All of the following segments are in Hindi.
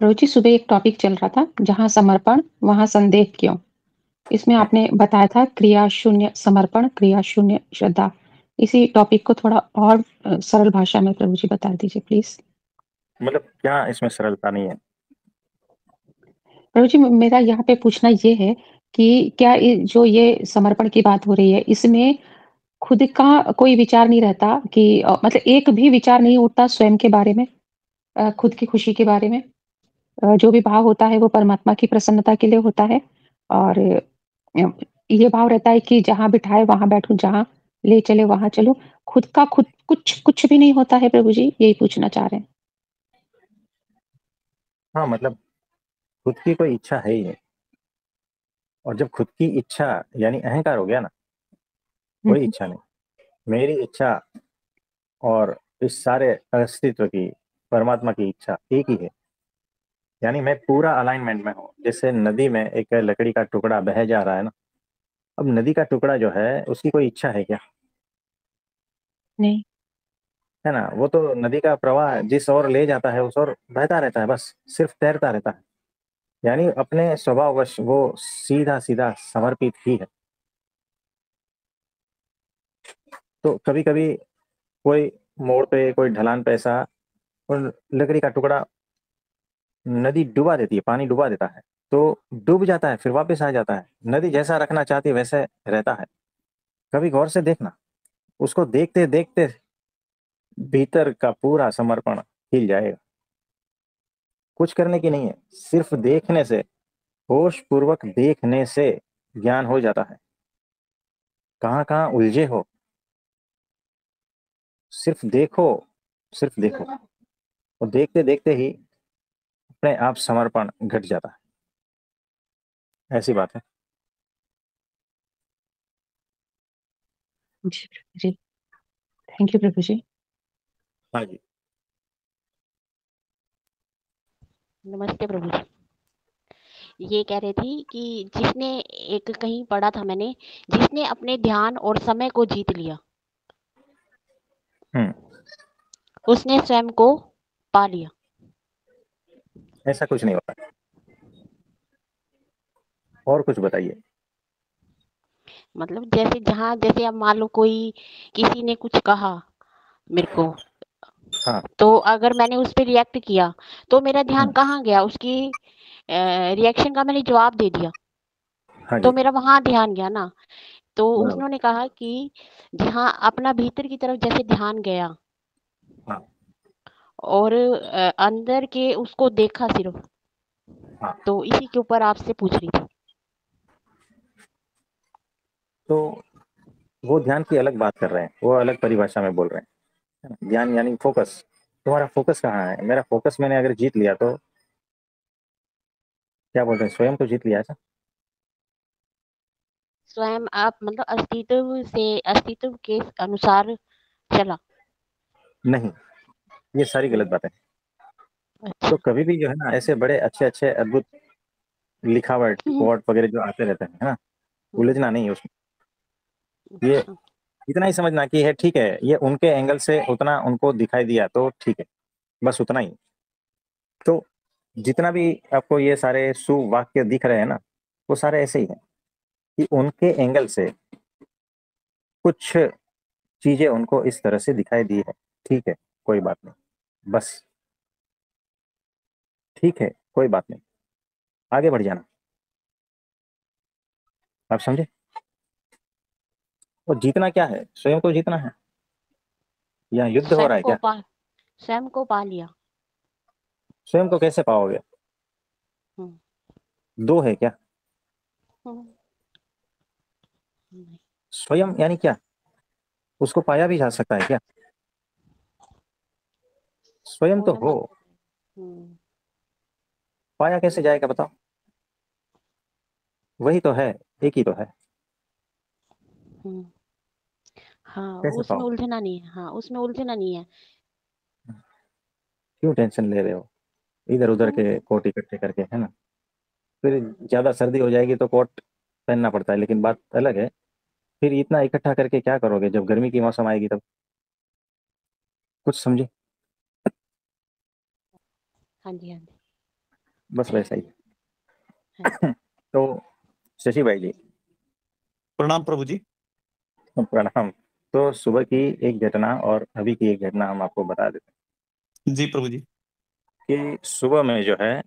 रुचि सुबह एक टॉपिक चल रहा था, जहाँ समर्पण, वहाँ संदेह क्यों? इसमें हुँ, आपने बताया था क्रिया शून्य समर्पण, क्रिया शून्य श्रद्धा। इसी टॉपिक को थोड़ा और सरल भाषा में प्रभु जी बता दीजिए प्लीज़। मतलब क्या इसमें सरलता नहीं है? प्रभु जी मेरा यहाँ पे पूछना ये है कि क्या जो ये समर्पण की बात हो रही है, इसमें खुद का कोई विचार नहीं रहता कि मतलब एक भी विचार नहीं उठता स्वयं के बारे में, खुद की खुशी के बारे में? जो भी भाव होता है वो परमात्मा की प्रसन्नता के लिए होता है और ये भाव रहता है कि जहाँ बिठाए वहाँ बैठूँ, जहाँ ले चले वहाँ चलूँ। खुद का खुद कुछ कुछ भी नहीं होता है प्रभु जी, यही पूछना चाह रहे हैं। हाँ, मतलब खुद की कोई इच्छा है ही नहीं और जब खुद की इच्छा यानी अहंकार हो गया ना, हुँ, कोई हुँ। इच्छा नहीं। मेरी इच्छा और इस सारे अस्तित्व की, परमात्मा की इच्छा एक ही है। यानी मैं पूरा अलाइनमेंट में हूँ। जैसे नदी में एक लकड़ी का टुकड़ा बह जा रहा है ना, अब नदी का टुकड़ा जो है उसकी कोई इच्छा है क्या? नहीं, है ना? वो तो नदी का प्रवाह जिस ओर ले जाता है उस ओर बहता रहता है, बस सिर्फ तैरता रहता है। यानी अपने स्वभाववश वो सीधा सीधा समर्पित ही है। तो कभी कभी कोई मोड़ पे, कोई ढलान पे ऐसा और लकड़ी का टुकड़ा नदी डुबा देती है, पानी डुबा देता है, तो डूब जाता है, फिर वापस आ जाता है। नदी जैसा रखना चाहती है वैसे रहता है। कभी गौर से देखना, उसको देखते देखते भीतर का पूरा समर्पण हिल जाएगा। कुछ करने की नहीं है, सिर्फ देखने से, होश पूर्वक देखने से ज्ञान हो जाता है। कहाँ कहाँ उलझे हो, सिर्फ देखो, सिर्फ देखो, और देखते देखते ही अपने आप समर्पण घट जाता है। ऐसी बात है। जी प्रभु जी। थैंक यू प्रभु जी। हाँ जी। नमस्ते प्रभु जी। ये कह रही थी कि जिसने एक कहीं पढ़ा था मैंने, जिसने अपने ध्यान और समय को जीत लिया, हम्म। उसने स्वयं को पा लिया। ऐसा कुछ नहीं होता। और कुछ बताइए। मतलब जैसे अब मान लो कोई किसी ने कुछ कहा मेरे को, हाँ। तो अगर मैंने उस पे रिएक्ट किया, तो मेरा ध्यान हम्म। कहाँ गया? उसकी रिएक्शन का मैंने जवाब दे दिया, हाँ तो जी। मेरा वहां ध्यान गया ना। तो बराबर। उन्होंने कहा कि जहाँ अपना भीतर की तरफ जैसे ध्यान गया हाँ। और अंदर के उसको देखा सिर्फ, हाँ। तो इसी के ऊपर आपसे पूछ रही थी। तो वो ध्यान की अलग बात कर रहे हैं, वो अलग परिभाषा में बोल रहे हैं। है ना? ध्यान यानी फोकस। तुम्हारा फोकस कहाँ है? मेरा फोकस मैंने अगर जीत लिया तो क्या बोलते हैं, स्वयं को जीत लिया ऐसा? स्वयं आप मतलब अस्तित्व के अनुसार चला। नहीं, ये सारी गलत हम्म, बातें हैं। अच्छा। तो कभी भी जो है ना, ऐसे बड़े अच्छे अच्छे अद्भुत लिखावट हम्म, कोट वगैरह जो आते रहते हैं, है ना, हम्म, उलझना नहीं है उसमें। ये अच्छा। इतना ही समझना कि है ठीक है, ये उनके एंगल से उतना उनको दिखाई दिया तो ठीक है, बस उतना ही। तो जितना भी आपको ये सारे सुवाक्य दिख रहे हैं ना, वो सारे ऐसे ही हैं कि उनके एंगल से कुछ चीजें उनको इस तरह से दिखाई दी है। ठीक है, कोई बात नहीं, बस ठीक है, कोई बात नहीं, आगे बढ़ जाना। आप समझे? और जीतना क्या है? स्वयं को जीतना है या युद्ध हो रहा स्वयं है को क्या? पा स्वयं को पा लिया। स्वयं को कैसे पाओगे? हम्म, दो है क्या? हम्म, नहीं, स्वयं यानी क्या? उसको पाया भी जा सकता है क्या? स्वयं वो तो मैं हो, मान। हम्म, पाया कैसे जाएगा बताओ? वही तो है, एक ही तो है। हम्म, हाँ, कैसे उसमें पाओगे? उलझना नहीं है। हाँ, उसमें उलझना नहीं है। क्यों टेंशन ले रहे हो इधर उधर हम्म, के कोट इकट्ठे करके, है ना? फिर ज्यादा सर्दी हो जाएगी तो कोट पहनना पड़ता है, लेकिन बात अलग है। फिर इतना इकट्ठा करके क्या करोगे जब गर्मी की मौसम आएगी तब? कुछ समझे? हाँ जी, हाँ जी। बस वैसा ही। हाँ। तो शशि भाई जी, प्रणाम प्रभु जी। प्रणाम। तो सुबह की एक घटना और अभी की एक घटना हम आपको बता देते जी प्रभु जी। हैं कि सुबह में जो है,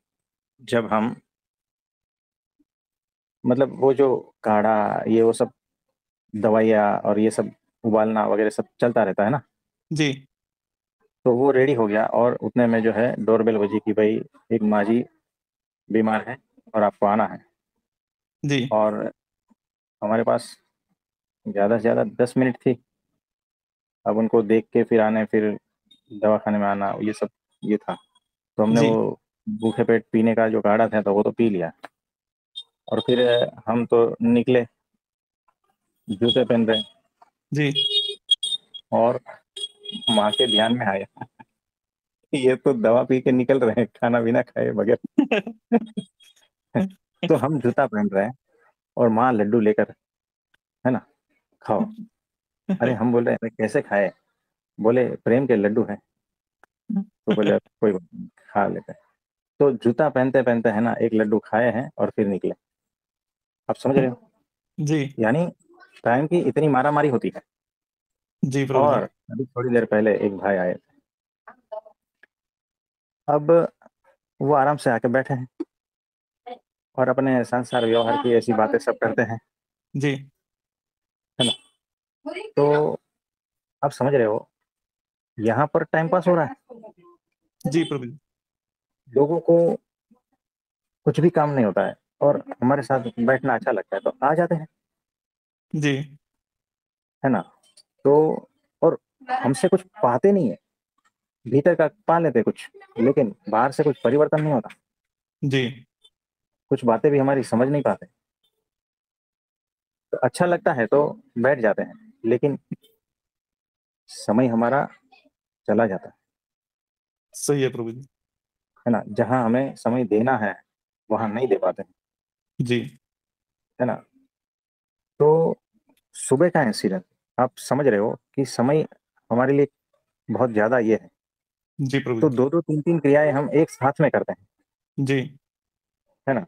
जब हम मतलब वो जो काढ़ा, ये वो सब दवाइयाँ और ये सब उबालना वगैरह सब चलता रहता है ना, जी तो वो रेडी हो गया और उतने में जो है डोरबेल बजी कि भाई एक माँ जी बीमार है और आपको आना है। जी और हमारे पास ज़्यादा से ज़्यादा 10 मिनट थी। अब उनको देख के फिर आने, फिर दवाखाने में आना, ये सब ये था। तो हमने जी वो भूखे पेट पीने का जो काढ़ा था तो वो तो पी लिया। और फिर हम तो निकले, जूते पहन रहे, जी और माँ के ध्यान में आया कि ये तो दवा पी के निकल रहे हैं खाना पीना खाए बगैर। तो हम जूता पहन रहे हैं और माँ लड्डू लेकर, है ना, खाओ। अरे हम बोल रहे हैं कैसे खाए? बोले प्रेम के लड्डू हैं। तो बोले अब कोई बात नहीं, खा लेते हैं। तो जूता पहनते पहनते है ना एक लड्डू खाए हैं और फिर निकले। आप समझ रहे हो? जी यानी टाइम की इतनी मारा मारी होती है। जी प्रभु जी। और अभी थोड़ी देर पहले एक भाई आए। अब वो आराम से आके बैठे हैं और अपने संसार व्यवहार की ऐसी बातें सब करते हैं, जी है ना। तो आप समझ रहे हो, यहाँ पर टाइम पास हो रहा है। जी प्रभु जी। लोगों को कुछ भी काम नहीं होता है और हमारे साथ बैठना अच्छा लगता है तो आ जाते हैं, जी है ना। तो और हमसे कुछ पाते नहीं है, भीतर का पा लेते कुछ, लेकिन बाहर से कुछ परिवर्तन नहीं होता। जी कुछ बातें भी हमारी समझ नहीं पाते। तो अच्छा लगता है तो बैठ जाते हैं, लेकिन समय हमारा चला जाता सही है प्रभु जी। है ना। जहाँ हमें समय देना है वहां नहीं दे पाते हैं, जी है ना। तो सुबह का इंसिडेंट, आप समझ रहे हो कि समय हमारे लिए बहुत ज्यादा ये है। जी प्रभु तो जी। दो दो तीन तीन क्रियाएं हम एक साथ में करते हैं, जी है ना।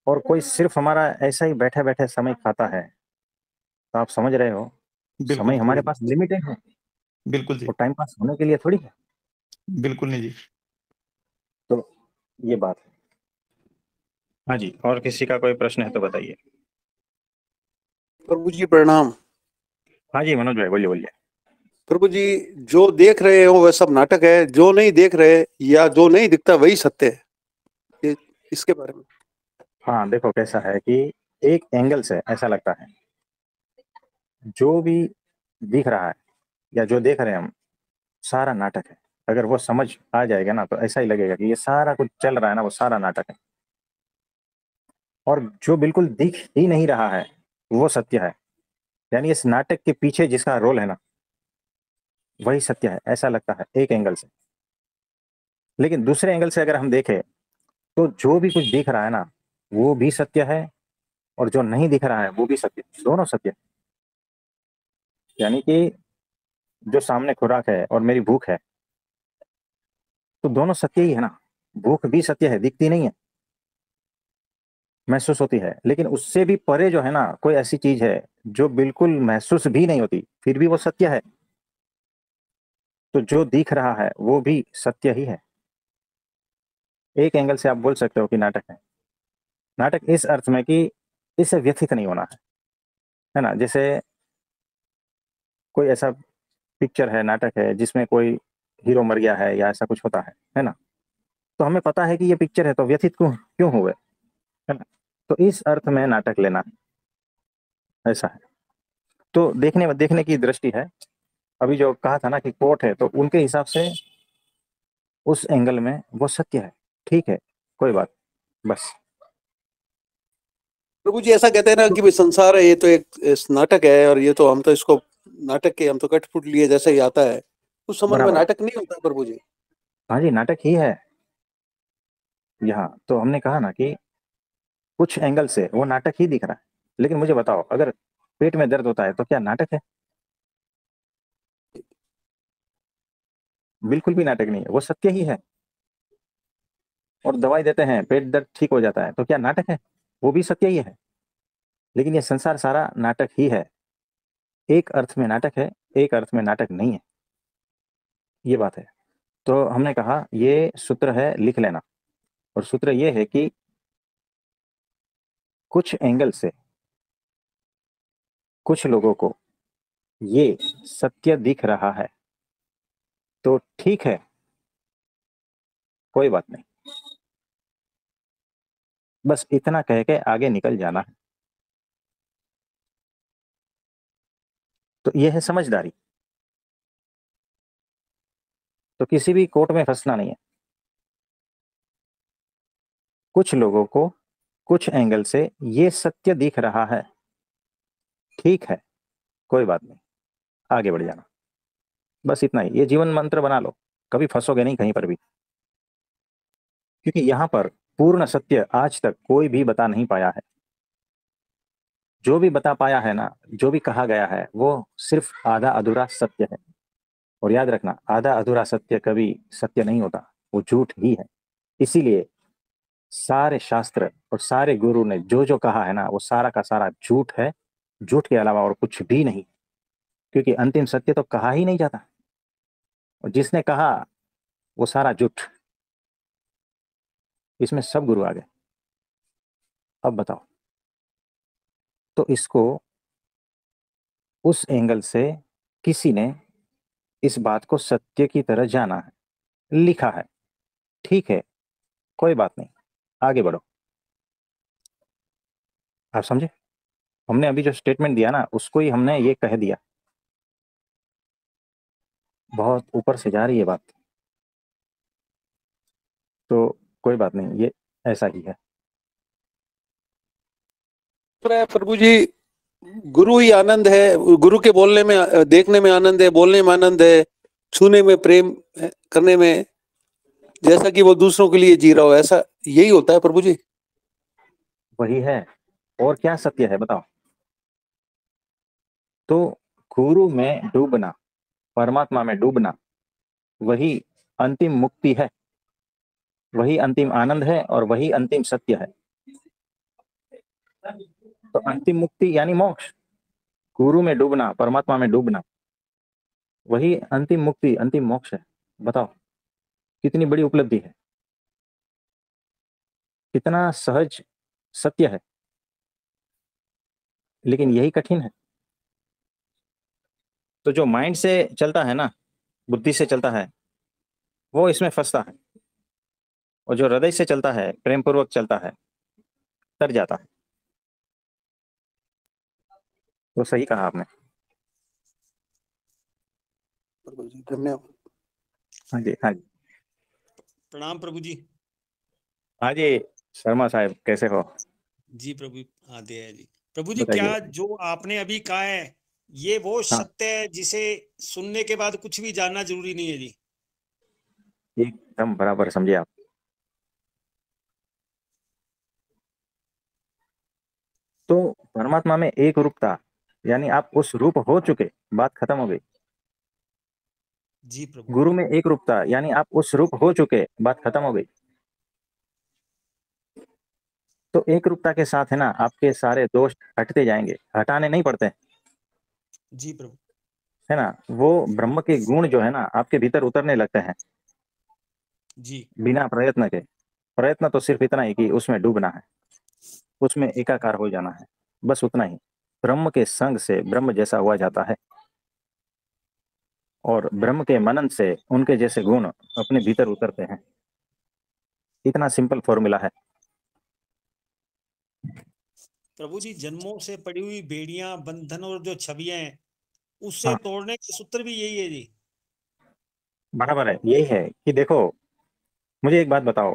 और कोई सिर्फ हमारा ऐसा ही बैठे बैठे समय खाता है, तो आप समझ रहे हो समय बिल्कुल हमारे प्रभु जी। पास लिमिटेड है। बिल्कुल जी। वो टाइम पास होने के लिए थोड़ी है। बिल्कुल नहीं जी। तो ये बात है। हाँ जी, और किसी का कोई प्रश्न है तो बताइए। प्रभु जी प्रणाम। हाँ जी मनोज भाई, बोलिए बोलिए। प्रभु जी, जो देख रहे हो वह सब नाटक है, जो नहीं देख रहे या जो नहीं दिखता वही सत्य है, ये इसके बारे में। हाँ देखो कैसा है कि एक एंगल से ऐसा लगता है जो भी दिख रहा है या जो देख रहे हैं हम, सारा नाटक है। अगर वो समझ आ जाएगा ना तो ऐसा ही लगेगा कि ये सारा कुछ चल रहा है ना वो सारा नाटक है। और जो बिल्कुल दिख ही नहीं रहा है वो सत्य है। यानी इस नाटक के पीछे जिसका रोल है ना वही सत्य है, ऐसा लगता है एक एंगल से। लेकिन दूसरे एंगल से अगर हम देखें तो जो भी कुछ दिख रहा है ना वो भी सत्य है, और जो नहीं दिख रहा है वो भी सत्य है। दोनों सत्य है। यानी कि जो सामने खुराक है और मेरी भूख है, तो दोनों सत्य ही है ना। भूख भी सत्य है, दिखती नहीं है, महसूस होती है। लेकिन उससे भी परे जो है ना कोई ऐसी चीज है जो बिल्कुल महसूस भी नहीं होती, फिर भी वो सत्य है। तो जो दिख रहा है वो भी सत्य ही है। एक एंगल से आप बोल सकते हो कि नाटक है। नाटक इस अर्थ में कि इससे व्यथित नहीं होना है ना। जैसे कोई ऐसा पिक्चर है, नाटक है, जिसमें कोई हीरो मर गया है या ऐसा कुछ होता है ना। तो हमें पता है कि ये पिक्चर है तो व्यथित क्यों क्यों हुए, है ना। तो इस अर्थ में नाटक लेना ऐसा है। तो देखने की दृष्टि है। अभी जो कहा था ना कि कोर्ट है, तो उनके हिसाब से उस एंगल में वो सत्य है। ठीक है, कोई बात, बस। प्रभु जी ऐसा कहते हैं ना कि भाई संसार है, ये तो एक नाटक है, और ये तो हम तो इसको नाटक के हम तो कटपुट लिए जैसे ही आता है, उस संबंध में बराबर। नाटक नहीं होता प्रभु जी। हाँ जी, नाटक ही है। यहाँ तो हमने कहा ना कि कुछ एंगल से वो नाटक ही दिख रहा है। लेकिन मुझे बताओ, अगर पेट में दर्द होता है तो क्या नाटक है? बिल्कुल भी नाटक नहीं है, वो सत्य ही है। और दवाई देते हैं, पेट दर्द ठीक हो जाता है, तो क्या नाटक है? वो भी सत्य ही है। लेकिन ये संसार सारा नाटक ही है। एक अर्थ में नाटक है, एक अर्थ में नाटक नहीं है, ये बात है। तो हमने कहा ये सूत्र है, लिख लेना। और सूत्र ये है कि कुछ एंगल से कुछ लोगों को ये सत्य दिख रहा है, तो ठीक है, कोई बात नहीं। बस इतना कह के आगे निकल जाना है। तो यह है समझदारी। तो किसी भी कोर्ट में फंसना नहीं है। कुछ लोगों को कुछ एंगल से ये सत्य दिख रहा है, ठीक है, कोई बात नहीं, आगे बढ़ जाना। बस इतना ही। ये जीवन मंत्र बना लो, कभी फंसोगे नहीं कहीं पर भी। क्योंकि यहां पर पूर्ण सत्य आज तक कोई भी बता नहीं पाया है। जो भी बता पाया है ना, जो भी कहा गया है, वो सिर्फ आधा अधूरा सत्य है। और याद रखना, आधा अधूरा सत्य कभी सत्य नहीं होता, वो झूठ ही है। इसीलिए सारे शास्त्र और सारे गुरु ने जो जो कहा है ना, वो सारा का सारा झूठ है, झूठ के अलावा और कुछ भी नहीं। क्योंकि अंतिम सत्य तो कहा ही नहीं जाता, और जिसने कहा वो सारा झूठ। इसमें सब गुरु आ गए। अब बताओ, तो इसको उस एंगल से किसी ने इस बात को सत्य की तरह जाना है, लिखा है, ठीक है, कोई बात नहीं, आगे बढ़ो। आप समझे? हमने अभी जो स्टेटमेंट दिया ना, उसको ही हमने ये कह दिया। बहुत ऊपर से जा रही है बात, तो कोई बात नहीं, ये ऐसा ही है। प्रभु जी, गुरु ही आनंद है। गुरु के बोलने में, देखने में आनंद है, बोलने में आनंद है, छूने में, प्रेम करने में, जैसा कि वो दूसरों के लिए जी रहा हो, ऐसा यही होता है प्रभु जी। वही है। और क्या सत्य है बताओ? तो गुरु में डूबना, परमात्मा में डूबना, वही अंतिम मुक्ति है, वही अंतिम आनंद है, और वही अंतिम सत्य है। तो अंतिम मुक्ति यानी मोक्ष, गुरु में डूबना, परमात्मा में डूबना, वही अंतिम मुक्ति, अंतिम मोक्ष है। बताओ कितनी बड़ी उपलब्धि है, कितना सहज सत्य है। लेकिन यही कठिन है। तो जो माइंड से चलता है ना, बुद्धि से चलता है, वो इसमें फंसता है। और जो हृदय से चलता है, प्रेम पूर्वक चलता है, तर जाता है। तो सही कहा आपने। प्रभु जी धन्यवाद। हाँ जी, हाँ जी, प्रणाम प्रभु जी। हाँ जी। शर्मा साहब कैसे हो? जी प्रभु, हाँ दे है जी। प्रभु जी, बताइए। क्या जो आपने अभी कहा है ये वो हाँ, सत्य है जिसे सुनने के बाद कुछ भी जानना जरूरी नहीं है जी? एकदम बराबर समझे आप। तो परमात्मा में एक रूपता, यानी आप उस रूप हो चुके, बात खत्म हो गई। जी प्रभु। गुरु में एक रूपता, यानी आप उस रूप हो चुके, बात खत्म हो गई। तो एक रूपता के साथ है ना, आपके सारे दोष हटते जाएंगे, हटाने नहीं पड़ते, जी प्रभु। है ना। वो ब्रह्म के गुण जो है ना, आपके भीतर उतरने लगते हैं, जी बिना प्रयत्न के। प्रयत्न तो सिर्फ इतना ही कि उसमें डूबना है, उसमें एकाकार हो जाना है, बस उतना ही। ब्रह्म के संग से ब्रह्म जैसा हुआ जाता है, और ब्रह्म के मनन से उनके जैसे गुण अपने भीतर उतरते हैं। इतना सिंपल फॉर्मूला है। प्रभु जी, जन्मों से पड़ी हुई बेड़ियां, बंधन और जो छवियां हैं, उससे हाँ, तोड़ने का सूत्र भी यही है जी? बराबर है। यही है कि देखो, मुझे एक बात बताओ।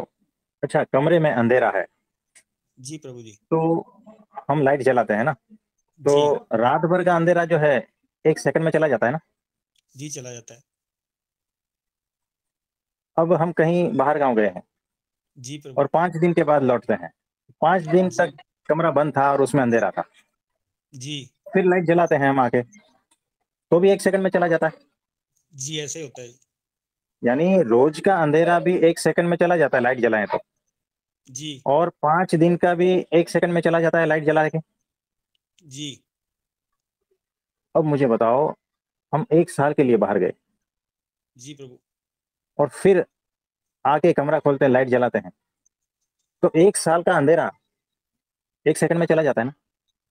अच्छा, कमरे में अंधेरा है, जी प्रभु जी। तो हम लाइट जलाते हैं ना, तो जी रात भर का अंधेरा जो है 1 सेकंड में चला जाता है ना। जी, चला जाता है। अब हम कहीं बाहर गांव गए हैं, जी और प्रभु। 5 दिन के बाद लौटते हैं। 5 दिन जी तक कमरा बंद था और उसमें अंधेरा था। जी फिर लाइट जलाते हैं हम आके, तो भी 1 सेकंड में चला जाता है। जी, ऐसे होता है। यानी रोज का अंधेरा भी 1 सेकंड में चला जाता है, लाइट जलाएं तो। जी और 5 दिन का भी 1 सेकंड में चला जाता है लाइट जला के। जी अब मुझे बताओ, हम 1 साल के लिए बाहर गए जी प्रभु। और फिर आके कमरा खोलते हैं, लाइट जलाते हैं, तो 1 साल का अंधेरा 1 सेकंड में चला जाता है ना।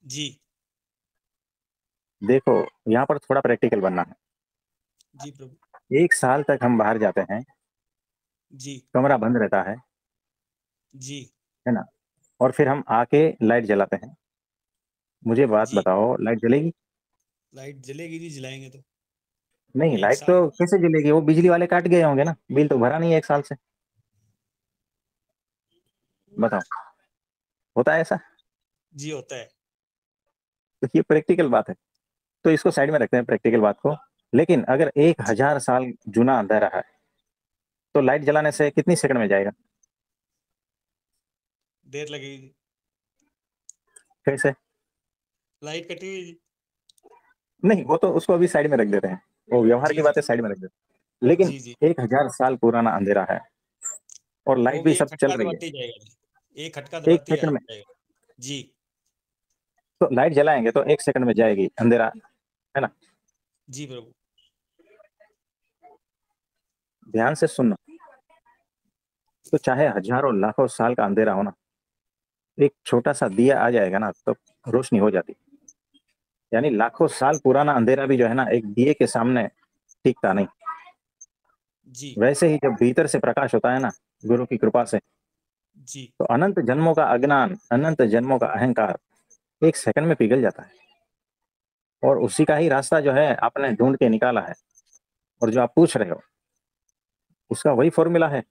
जी देखो, यहाँ पर थोड़ा प्रैक्टिकल बनना है। जी प्रभु। 1 साल तक हम बाहर जाते हैं, जी कमरा बंद रहता जी है ना, और फिर हम आके लाइट जलाते हैं। मुझे बात जी बताओ, लाइट जलेगी? लाइट जलेगी नहीं, जलाएंगे तो। नहीं, एक लाइट साल तो कैसे जलेगी? वो बिजली वाले काट गए होंगे ना, बिल तो भरा नहीं है 1 साल से। बताओ, होता है ऐसा? जी होता है। तो ये प्रैक्टिकल बात है, तो इसको साइड में रखते हैं प्रैक्टिकल बात को। लेकिन अगर एक जी 1000 साल जूना अंधेरा है, तो लाइट जलाने से कितनी सेकंड में जाएगा? देर लगेगी। कैसे? लाइट कटी हुई जी। नहीं, वो तो उसको अभी साइड में रख देते हैं, वो व्यवहार जी की जी बातें साइड में रख देते हैं। लेकिन जी जी 1000 साल पुराना अंधेरा है और वो लाइट भी भी एक सब चल खटका रही है, दबाते ही जाएगा जी। एक खटका एक दबाते ही सेकंड में। जाएगा। जी तो लाइट जलाएंगे तो 1 सेकंड में जाएगी अंधेरा, है ना। जी प्रभु। ध्यान से सुनना, तो चाहे हजारों लाखों साल का अंधेरा हो ना, एक छोटा सा दिया आ जाएगा ना, तो रोशनी हो जाती। यानी लाखों साल पुराना अंधेरा भी जो है ना, एक दिए के सामने टिकता नहीं। जी वैसे ही जब भीतर से प्रकाश होता है ना, गुरु की कृपा से, जी तो अनंत जन्मों का अज्ञान, अनंत जन्मों का अहंकार 1 सेकंड में पिघल जाता है। और उसी का ही रास्ता जो है आपने ढूंढ के निकाला है, और जो आप पूछ रहे हो उसका वही फॉर्मूला है।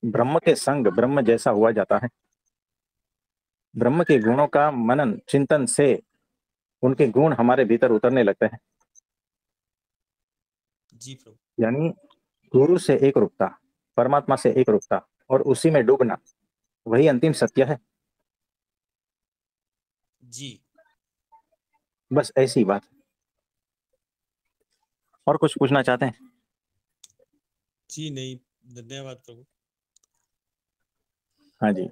ब्रह्म के संग ब्रह्म जैसा हुआ जाता है। ब्रह्म के गुणों का मनन चिंतन से उनके गुण हमारे भीतर उतरने लगते हैं। जी प्रभु। यानी गुरु से एक रूपता, परमात्मा से एक रूपता, और उसी में डूबना, वही अंतिम सत्य है। जी बस ऐसी बात। और कुछ पूछना चाहते हैं? जी नहीं, धन्यवाद प्रभु। हाँ जी।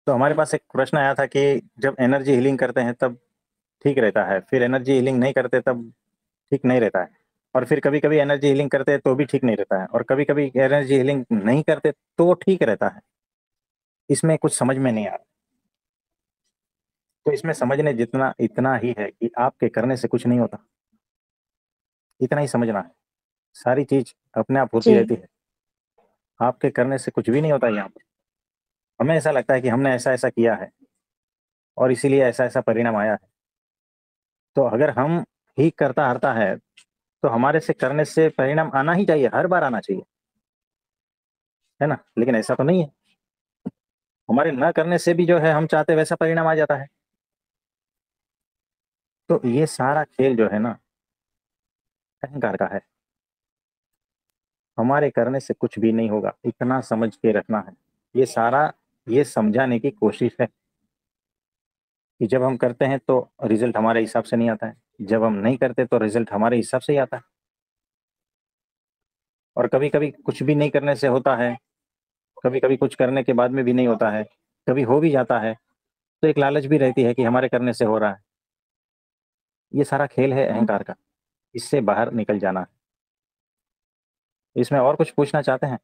तो हमारे पास एक प्रश्न आया था कि जब एनर्जी हीलिंग करते हैं तब ठीक रहता है, फिर एनर्जी हीलिंग नहीं करते तब ठीक नहीं रहता है, और फिर कभी कभी एनर्जी हीलिंग करते हैं तो भी ठीक नहीं रहता है, और कभी कभी एनर्जी हीलिंग नहीं करते तो ठीक रहता है। इसमें कुछ समझ में नहीं आ रहा। तो इसमें समझने जितना इतना ही है कि आपके करने से कुछ नहीं होता, इतना ही समझना है। सारी चीज अपने आप होती जी, रहती है, आपके करने से कुछ भी नहीं होता यहाँ पर। हमें ऐसा लगता है कि हमने ऐसा ऐसा किया है और इसीलिए ऐसा ऐसा परिणाम आया है। तो अगर हम ठीक करता हरता है, तो हमारे से करने से परिणाम आना ही चाहिए, हर बार आना चाहिए, है ना। लेकिन ऐसा तो नहीं है, हमारे न करने से भी जो है हम चाहते वैसा परिणाम आ जाता है। तो ये सारा खेल जो है ना, अहंकार का है। हमारे करने से कुछ भी नहीं होगा, इतना समझ के रखना है। ये सारा ये समझाने की कोशिश है कि जब हम करते हैं तो रिजल्ट हमारे हिसाब से नहीं आता है, जब हम नहीं करते तो रिजल्ट हमारे हिसाब से ही आता है। और कभी कभी कुछ भी नहीं करने से होता है, कभी कभी कुछ करने के बाद में भी नहीं होता है, कभी हो भी जाता है, तो एक लालच भी रहती है कि हमारे करने से हो रहा है। ये सारा खेल है अहंकार का, इससे बाहर निकल जाना है। इसमें और कुछ पूछना चाहते हैं?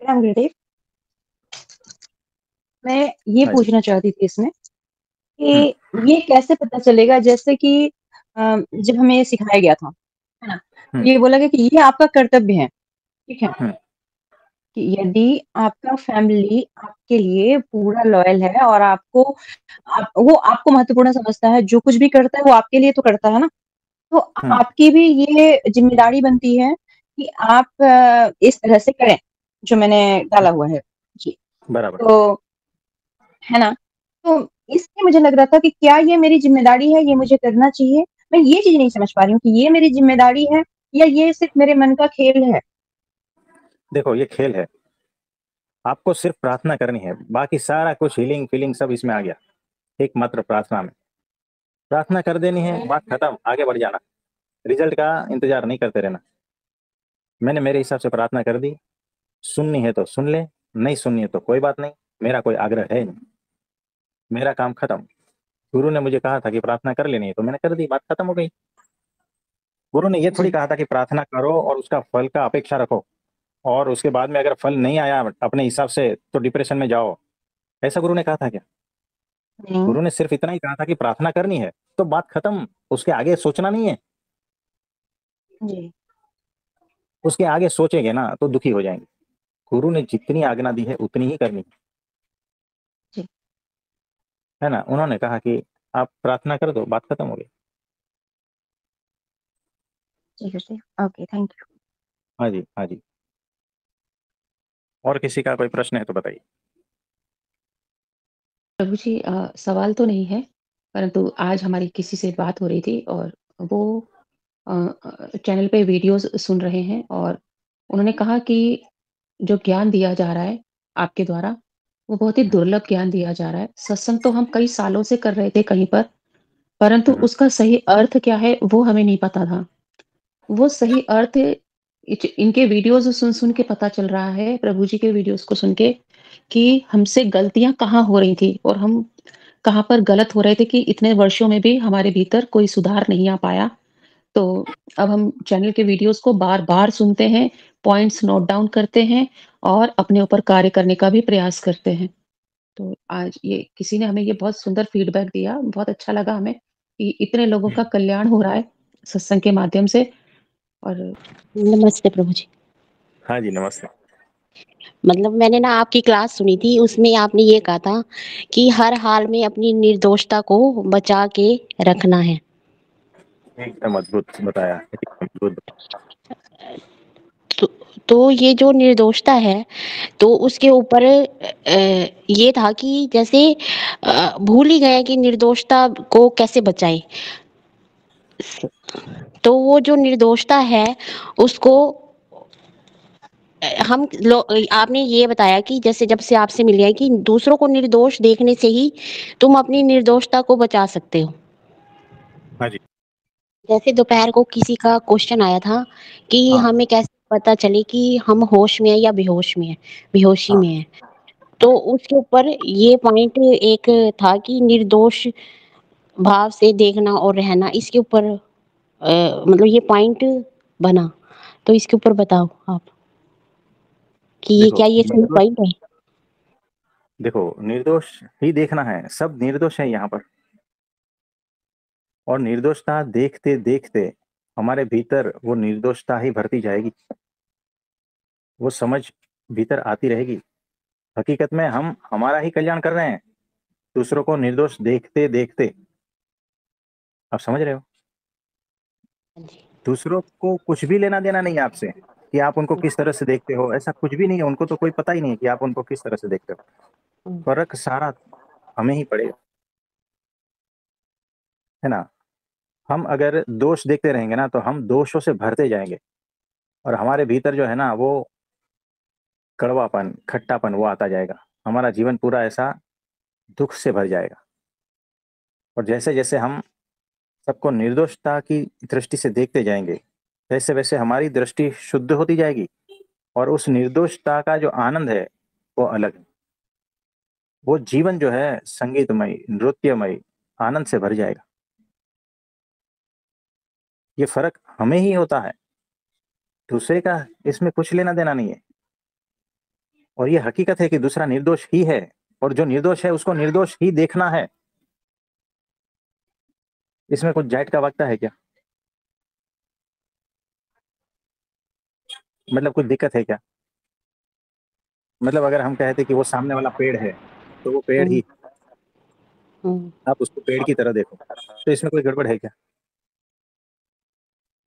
राम गुरुदेव, मैं ये हाँ जी। पूछना चाहती थी इसमें हम्म। कि ये कैसे पता चलेगा जैसे कि जब हमें ये सिखाया गया था, है ना? हम्म। ये बोला गया कि ये आपका कर्तव्य है, ठीक है? हम्म। कि यदि आपका फैमिली आपके लिए पूरा लॉयल है और वो आपको महत्वपूर्ण समझता है, जो कुछ भी करता है वो आपके लिए तो करता है ना? तो हम्म। आपकी भी ये ज़िम्मेदारी बनती है कि आप इस तरह से करें, जो मैंने डाला हुआ है। जी, बराबर। तो है ना? तो इसलिए मुझे लग रहा था कि क्या ये मेरी ज़िम्मेदारी है, ये मुझे करना चाहिए? मैं ये चीज़ नहीं समझ पा रही हूँ कि ये मेरी ज़िम्मेदारी है या ये सिर्फ़ मेरे मन का खेल है? देखो, ये खेल है, आपको सिर्फ प्रार्थना करनी है, बाकी सारा कुछ हीलिंग फीलिंग सब इसमें आ गया। एकमात्र प्रार्थना में, प्रार्थना कर देनी है, बात खत्म, आगे बढ़ जाना। रिजल्ट का इंतजार नहीं करते रहना। मैंने मेरे हिसाब से प्रार्थना कर दी, सुननी है तो सुन ले, नहीं सुननी है तो कोई बात नहीं, मेरा कोई आग्रह है नहीं, मेरा काम खत्म। गुरु ने मुझे कहा था कि प्रार्थना कर लेनी है तो मैंने कर दी, बात खत्म हो गई। गुरु ने ये थोड़ी जी। कहा था कि प्रार्थना करो और उसका फल का अपेक्षा रखो, और उसके बाद में अगर फल नहीं आया अपने हिसाब से तो डिप्रेशन में जाओ, ऐसा गुरु ने कहा था क्या? नहीं। गुरु ने सिर्फ इतना ही कहा था कि प्रार्थना करनी है तो बात खत्म, उसके आगे सोचना नहीं है। जी। उसके आगे सोचेंगे ना तो दुखी हो जाएंगे। गुरु ने जितनी आज्ञा दी है उतनी ही करनी जी। है ना। उन्होंने कहा कि आप प्रार्थना कर दो, बात खत्म हो गई। ठीक है, ओके, थैंक यू। हाँ जी, हाँ जी। और किसी का कोई प्रश्न है तो बताइए। प्रभु जी, सवाल तो नहीं है, परंतु आज हमारी किसी से बात हो रही थी और वो चैनल पे वीडियोज़ सुन रहे हैं और उन्होंने कहा कि जो ज्ञान दिया जा रहा है आपके द्वारा, वो बहुत ही दुर्लभ ज्ञान दिया जा रहा है। सत्संग तो हम कई सालों से कर रहे थे कहीं पर, परंतु हम्म, उसका सही अर्थ क्या है, वो हमें नहीं पता था। वो सही अर्थ इनके वीडियोज़ सुन-सुन के पता चल रहा है, प्रभु जी के वीडियोज़ को सुन के, कि हमसे गलतियाँ कहाँ हो रही थी और हम कहाँ पर गलत हो रहे थे कि इतने वर्षों में भी हमारे भीतर कोई सुधार नहीं आ पाया। तो अब हम चैनल के वीडियोज़ को बार-बार सुनते हैं, पॉइंट्स नोट डाउन करते हैं और अपने ऊपर कार्य करने का भी प्रयास करते हैं। तो आज ये किसी ने हमें ये बहुत सुंदर फीडबैक दिया, बहुत अच्छा लगा हमें कि इतने लोगों का कल्याण हो रहा है सत्संग के माध्यम से। और नमस्ते प्रभु जी। हाँ जी, नमस्ते। मतलब मैंने ना आपकी क्लास सुनी थी, उसमें आपने ये कहा था कि हर हाल में अपनी निर्दोषता को बचा के रखना है। एकदम अद्भुत बताया, एकदम अद्भुत। तो, तो ये जो निर्दोषता है, तो उसके ऊपर ये था कि जैसे भूल ही गए कि निर्दोषता को कैसे बचाएं। तो वो जो निर्दोषता है उसको हम आपने ये बताया कि जैसे जब से आपसे मिले हैं कि दूसरों को निर्दोष देखने से ही तुम अपनी निर्दोषता को बचा सकते हो। हाँ जी। जैसे दोपहर को किसी का क्वेश्चन आया था कि हाँ, हमें कैसे पता चले कि हम होश में है या बेहोश में है, बेहोशी हाँ। में है। तो उसके ऊपर ये पॉइंट एक था कि निर्दोष भाव से देखना और रहना, इसके ऊपर मतलब ये पॉइंट बना। तो इसके ऊपर बताओ आप कि ये देखो क्या ये सही निर्दोष, पॉइंट है? देखो निर्दोष ही देखना है, सब निर्दोष है यहाँ पर। और निर्दोषता देखते देखते हमारे भीतर वो निर्दोषता ही भरती जाएगी, वो समझ भीतर आती रहेगी। हकीकत में हम हमारा ही कल्याण कर रहे हैं, दूसरों को निर्दोष देखते देखते। आप समझ रहे हो? दूसरों को कुछ भी लेना देना नहीं है आपसे कि आप उनको किस तरह से देखते हो, ऐसा कुछ भी नहीं है। उनको तो कोई पता ही नहीं है कि आप उनको किस तरह से देखते हो। फर्क सारा हमें ही पड़ेगा, है ना। हम अगर दोष देखते रहेंगे ना तो हम दोषों से भरते जाएंगे, और हमारे भीतर जो है ना वो कड़वापन, खट्टापन वो आता जाएगा। हमारा जीवन पूरा ऐसा दुख से भर जाएगा। और जैसे जैसे हम सबको निर्दोषता की दृष्टि से देखते जाएंगे, वैसे वैसे हमारी दृष्टि शुद्ध होती जाएगी, और उस निर्दोषता का जो आनंद है वो अलग है। वो जीवन जो है संगीतमय, नृत्यमय, आनंद से भर जाएगा। ये फर्क हमें ही होता है, दूसरे का इसमें कुछ लेना देना नहीं है। और ये हकीकत है कि दूसरा निर्दोष ही है, और जो निर्दोष है उसको निर्दोष ही देखना है। इसमें कुछ जाट का वक्ता है क्या? मतलब कुछ दिक्कत है क्या? मतलब अगर हम कहते कि वो सामने वाला पेड़ है तो वो पेड़ हम्म, ही, हम्म, आप उसको पेड़ की तरह देखो, तो इसमें कोई गड़बड़ है क्या?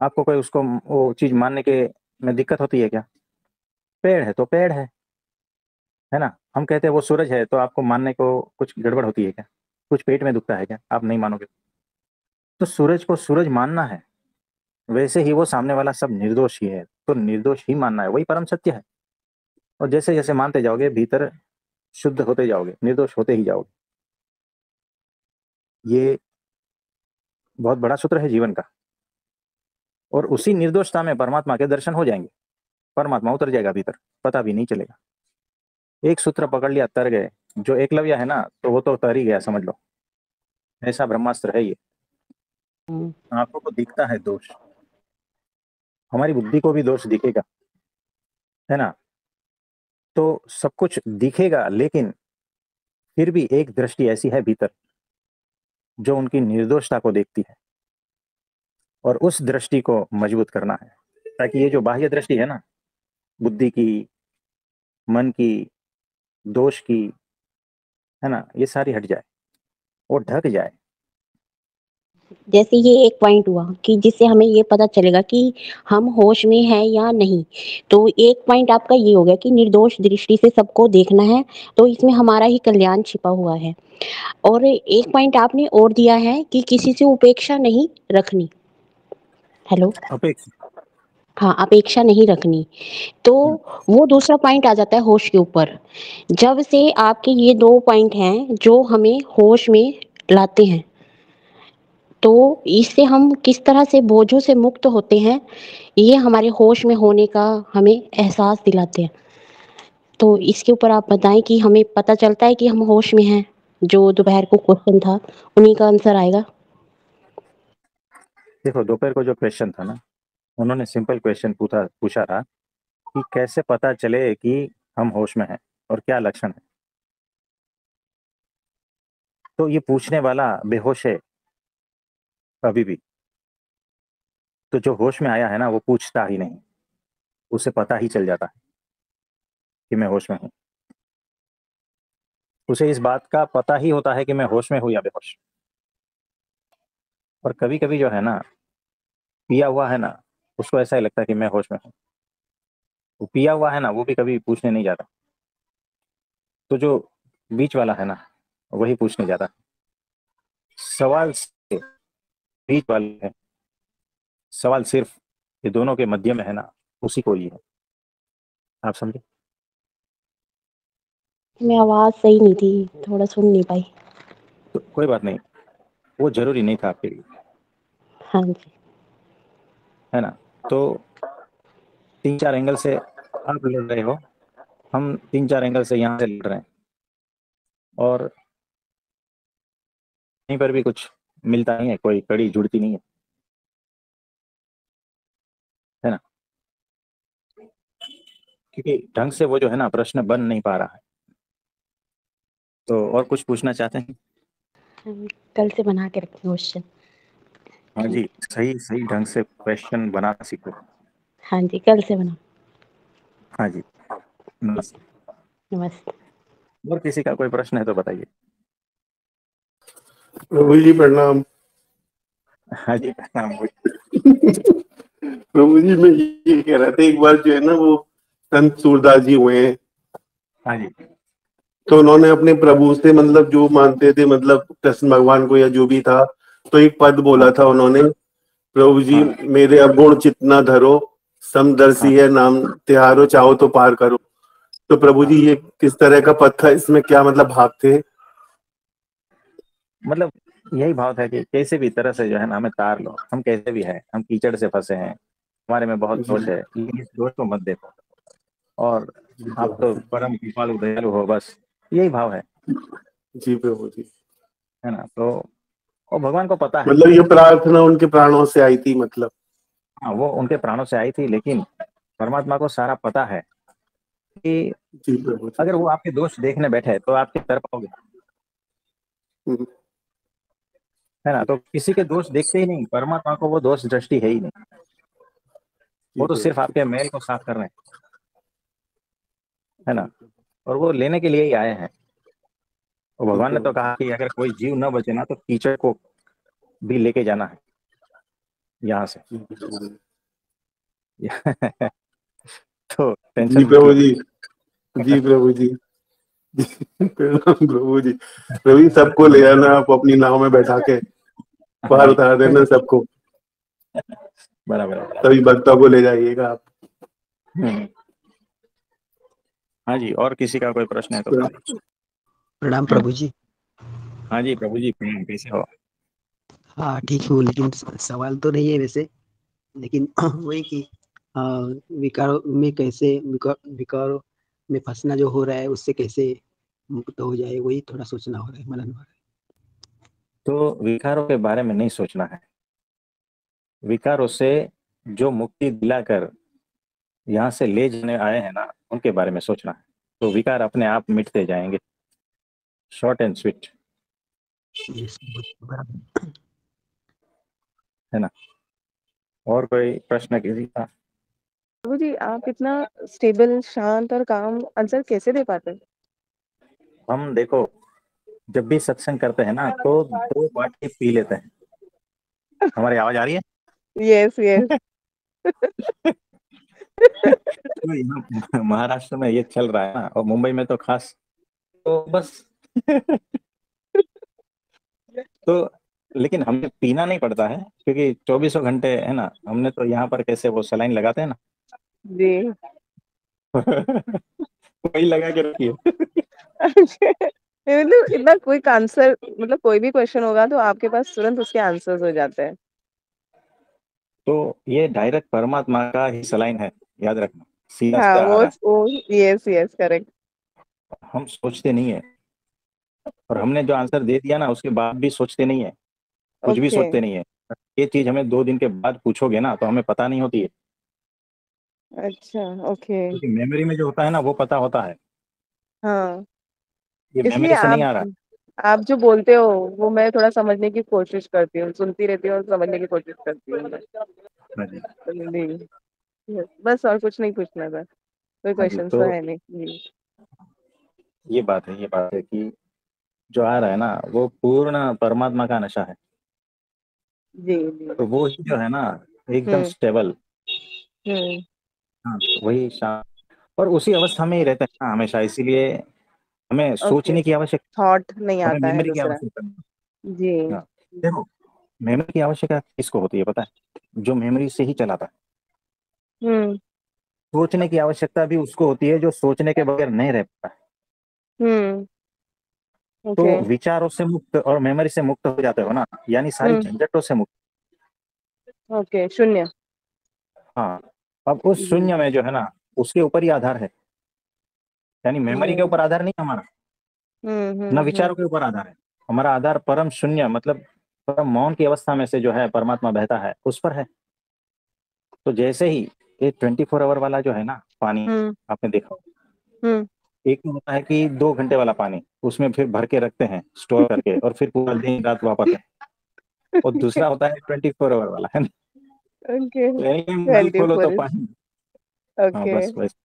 आपको कोई उसको वो चीज मानने के में दिक्कत होती है क्या? पेड़ है तो पेड़ है ना। हम कहते हैं वो सूरज है तो आपको मानने को कुछ गड़बड़ होती है क्या? कुछ पेट में दुखता है क्या? आप नहीं मानोगे तो सूरज को सूरज मानना है। वैसे ही वो सामने वाला सब निर्दोष ही है तो निर्दोष ही मानना है, वही परम सत्य है। और जैसे जैसे मानते जाओगे भीतर शुद्ध होते जाओगे, निर्दोष होते ही जाओगे। ये बहुत बड़ा सूत्र है जीवन का। और उसी निर्दोषता में परमात्मा के दर्शन हो जाएंगे। परमात्मा उतर जाएगा भीतर, पता भी नहीं चलेगा। एक सूत्र पकड़ लिया, तर गए। जो एकलव्य है ना, तो वो तो तर ही गया, समझ लो। ऐसा ब्रह्मास्त्र है ये। आंखों को दिखता है दोष, हमारी बुद्धि को भी दोष दिखेगा, है ना। तो सब कुछ दिखेगा, लेकिन फिर भी एक दृष्टि ऐसी है भीतर जो उनकी निर्दोषता को देखती है, और उस दृष्टि को मजबूत करना है, ताकि ये जो बाह्य दृष्टि है ना, बुद्धि की, मन की, दोष की, है ना, ये सारी हट जाए, वो ढक जाए। जैसे ये एक पॉइंट हुआ कि जिससे हमें ये पता चलेगा कि हम होश में हैं या नहीं। तो एक पॉइंट आपका ये हो गया कि निर्दोष दृष्टि से सबको देखना है, तो इसमें हमारा ही कल्याण छिपा हुआ है। और एक पॉइंट आपने और दिया है कि किसी से उपेक्षा नहीं रखनी। हेलो? अपेक्षा। हाँ, अपेक्षा नहीं रखनी। तो वो दूसरा पॉइंट आ जाता है होश के ऊपर। जब से आपके ये 2 पॉइंट हैं जो हमें होश में लाते हैं, तो इससे हम किस तरह से बोझों से मुक्त होते हैं, ये हमारे होश में होने का हमें एहसास दिलाते हैं। तो इसके ऊपर आप बताएँ कि हमें पता चलता है कि हम होश में हैं? जो दोपहर को क्वेश्चन था, उन्हीं का आंसर आएगा। देखो, दोपहर को जो क्वेश्चन था ना, उन्होंने सिंपल क्वेश्चन पूछा था कि कैसे पता चले कि हम होश में हैं और क्या लक्षण है। तो ये पूछने वाला बेहोश है अभी भी। तो जो होश में आया है ना, वो पूछता ही नहीं, उसे पता ही चल जाता है कि मैं होश में हूँ। उसे इस बात का पता ही होता है कि मैं होश में हूँ या बेहोश। और कभी कभी जो है ना, पिया हुआ है ना, उसको ऐसा ही लगता है कि मैं होश में हूँ। वो पिया हुआ है ना, वो भी कभी पूछने नहीं जाता। तो जो बीच वाला है ना, वही पूछने जाता। सवाल से बीच वाले है, सवाल सिर्फ ये दोनों के मध्य में है ना, उसी को ही है। आप समझे? में आवाज़ सही नहीं थी, थोड़ा सुन नहीं पाई। तो कोई बात नहीं, वो जरूरी नहीं था आपके लिए, हाँ जी। है ना। तो 3-4 एंगल से आप लड़ रहे हो, हम 3-4 एंगल से यहाँ से लड़ रहे हैं, और कहीं पर भी कुछ मिलता नहीं है, कोई कड़ी जुड़ती नहीं है ना। क्योंकि ढंग से वो जो है ना, प्रश्न बन नहीं पा रहा है। तो और कुछ पूछना चाहते हैं? हम कल से बना के रखें क्वेश्चन। हाँ जी, सही सही ढंग से क्वेश्चन बनाना सीखो। हाँ जी, कल से बना। हाँ जी, नमस्ते। नमस्ते। और किसी का कोई प्रश्न है तो बताइए। प्रभु जी प्रणाम। हाँ जी, प्रणाम। प्रभु जी मैं ये कह रहा था, एक बार जो है ना वो संत सूरदास जी हुए हैं, हाँ जी, तो उन्होंने अपने प्रभु से मतलब जो मानते थे, मतलब कृष्ण भगवान को या जो भी था, तो एक पद बोला था उन्होंने, प्रभु जी हाँ, मेरे अवगुण चितना धरो, समदर्शी हाँ, है नाम तिहारो, चाहो तो पार करो। तो प्रभु हाँ। जी ये किस तरह का पद था, इसमें क्या मतलब भाव थे? मतलब यही भाव था कि कैसे भी तरह से जो है ना, हमें तार लो, हम कैसे भी हैं, हम कीचड़ से फंसे हैं, हमारे में बहुत जी दोष है, लेकिन इस दोष को मत देखो, और जी आप प्रभु तो परम कृपालु दयालु हो, बस यही भाव जी प्रभु जी। है ना। तो वो भगवान को पता है। मतलब ये प्रार्थना उनके प्राणों से आई थी मतलब? हाँ, वो उनके प्राणों से आई थी, लेकिन परमात्मा को सारा पता है कि जी प्रभु जी। अगर वो आपके दोष देखने बैठे तो आप किस तरह पाओगे, हम्म, है ना। तो किसी के दोष देखते ही नहीं, परमात्मा को वो दोष दृष्टि है ही नहीं। जी वो तो सिर्फ प्रभु जी। आपके मैल को साफ कर रहे हैं, है ना। और वो लेने के लिए ही आए हैं। और जी भगवान ने तो प्रभु कहा कि अगर कोई जीव न बचे ना, तो कीचड़ को भी लेके जाना है यहाँ से। जी प्रभु जी। तो टेंशन जी मत प्रभु लो। जी। जी प्रभु जी। प्रणाम प्रभु जी। प्रभु जी सबको ले आना, आप अपनी नाव में बैठा के हाँ बाहर जी, उतार देना सबको, बराबर है, बराबर। सभी भक्तों को ले जाइएगा आप। हम्म। हाँ जी, और किसी का कोई प्रश्न है तो बताइए। प्रणाम प्रभु जी। हाँ जी, प्रभु जी प्रणाम, कैसे हो? हाँ ठीक हूँ, लेकिन सवाल तो नहीं है वैसे, लेकिन वही कि विकारों में कैसे विकारों में फंसना जो हो रहा है उससे कैसे मुक्त हो जाए, वही थोड़ा सोचना हो रहा है, मनन हो रहा है। तो विकारों के बारे में नहीं सोचना है, विकारों से जो मुक्ति दिलाकर यहाँ से ले जाने आए हैं ना, उनके बारे में सोचना है। तो विकार अपने आप मिटते जाएंगे। शॉर्ट एंड स्वीट, Yes, बराबर। है ना। और कोई प्रश्न किसी का? प्रभु जी, आप इतना स्टेबल, शांत और काम आंसर कैसे दे पाते हैं? हम देखो, जब भी सत्संग करते हैं ना तो 2 बाटी पी लेते हैं। हमारी आवाज आ रही है? Yes yes. तो यहाँ महाराष्ट्र में ये चल रहा है ना, और मुंबई में तो खास, तो बस तो लेकिन हमें पीना नहीं पड़ता है, क्योंकि 24 घंटे है ना, हमने तो यहाँ पर कैसे वो सलाइन लगाते हैं ना जी। वही लगा के रखिए। मतलब इतना क्विक आंसर, मतलब कोई भी क्वेश्चन होगा तो आपके पास तुरंत उसके आंसर्स हो जाते हैं। तो ये डायरेक्ट परमात्मा का ही सलाइन है, याद रखना, सीधा हाँ, सीधा आ रहा वो यस यस करेक्ट। है। हम सोचते नहीं है, और हमने जो आंसर दे दिया ना उसके बाद भी सोचते नहीं है, कुछ भी ओके। सोचते नहीं है। ये चीज हमें 2 दिन के बाद पूछोगे ना तो हमें पता नहीं होती है, अच्छा ओके। क्योंकि मेमोरी में जो होता है ना वो पता होता है, हाँ, ये इसलिए मेमोरी से नहीं आ रहा आप जो बोलते हो वो मैं थोड़ा समझने की कोशिश करती हूँ, सुनती रहती हूँ और समझने की कोशिश करती हूँ। है। जी, जी, yes, बस और कुछ नहीं पूछना था, कोई हाँ जी। क्वेश्चन तो तो है नहीं जी। ये बात है कि जो आ रहा है ना वो पूर्ण परमात्मा का नशा है। जी जी। तो वो ही जो है ना एकदम हम्म स्टेबल, हम्म। हाँ वही शांत, और उसी अवस्था में ही रहता है ना हमेशा, इसीलिए हमें ओके, सोचने की आवश्यकता, थॉट नहीं हमें आता है मेमोरी की दूसरा। आवश्यकता जी। है। हाँ, देखो, मेमोरी की आवश्यकता किसको होती है पता है? जो मेमोरी से ही चलाता है। हम्म सोचने की आवश्यकता भी उसको होती है जो सोचने के बगैर नहीं रह पाता है। हम्म। तो ओके। विचारों से मुक्त और मेमोरी से मुक्त हो जाते हो ना, यानी सारी हम्म। झंझटों से मुक्त। ओके, शून्य। हाँ, अब उस जी। शून्य में जो है ना उसके ऊपर ही आधार है, यानी मेमोरी के जी। ऊपर आधार नहीं हमारा, न विचारों हम्म। के ऊपर आधार है। हमारा आधार परम शून्य, मतलब परम मौन की अवस्था में से जो है परमात्मा बहता है उस पर है। तो जैसे ही ये 24 आवर वाला जो है ना पानी, हम्म आपने देखा होगा, हम्म। एक तो होता है कि 2 घंटे वाला पानी, उसमें फिर भर के रखते हैं स्टोर करके, और फिर पूरा दिन रात वापरते हैं। और दूसरा होता है 24 आवर वाला, है ना। ओके, तो एनी टाइम नल ट्वेंटी खोलो तो फोर पानी। हाँ ओके। बस बस।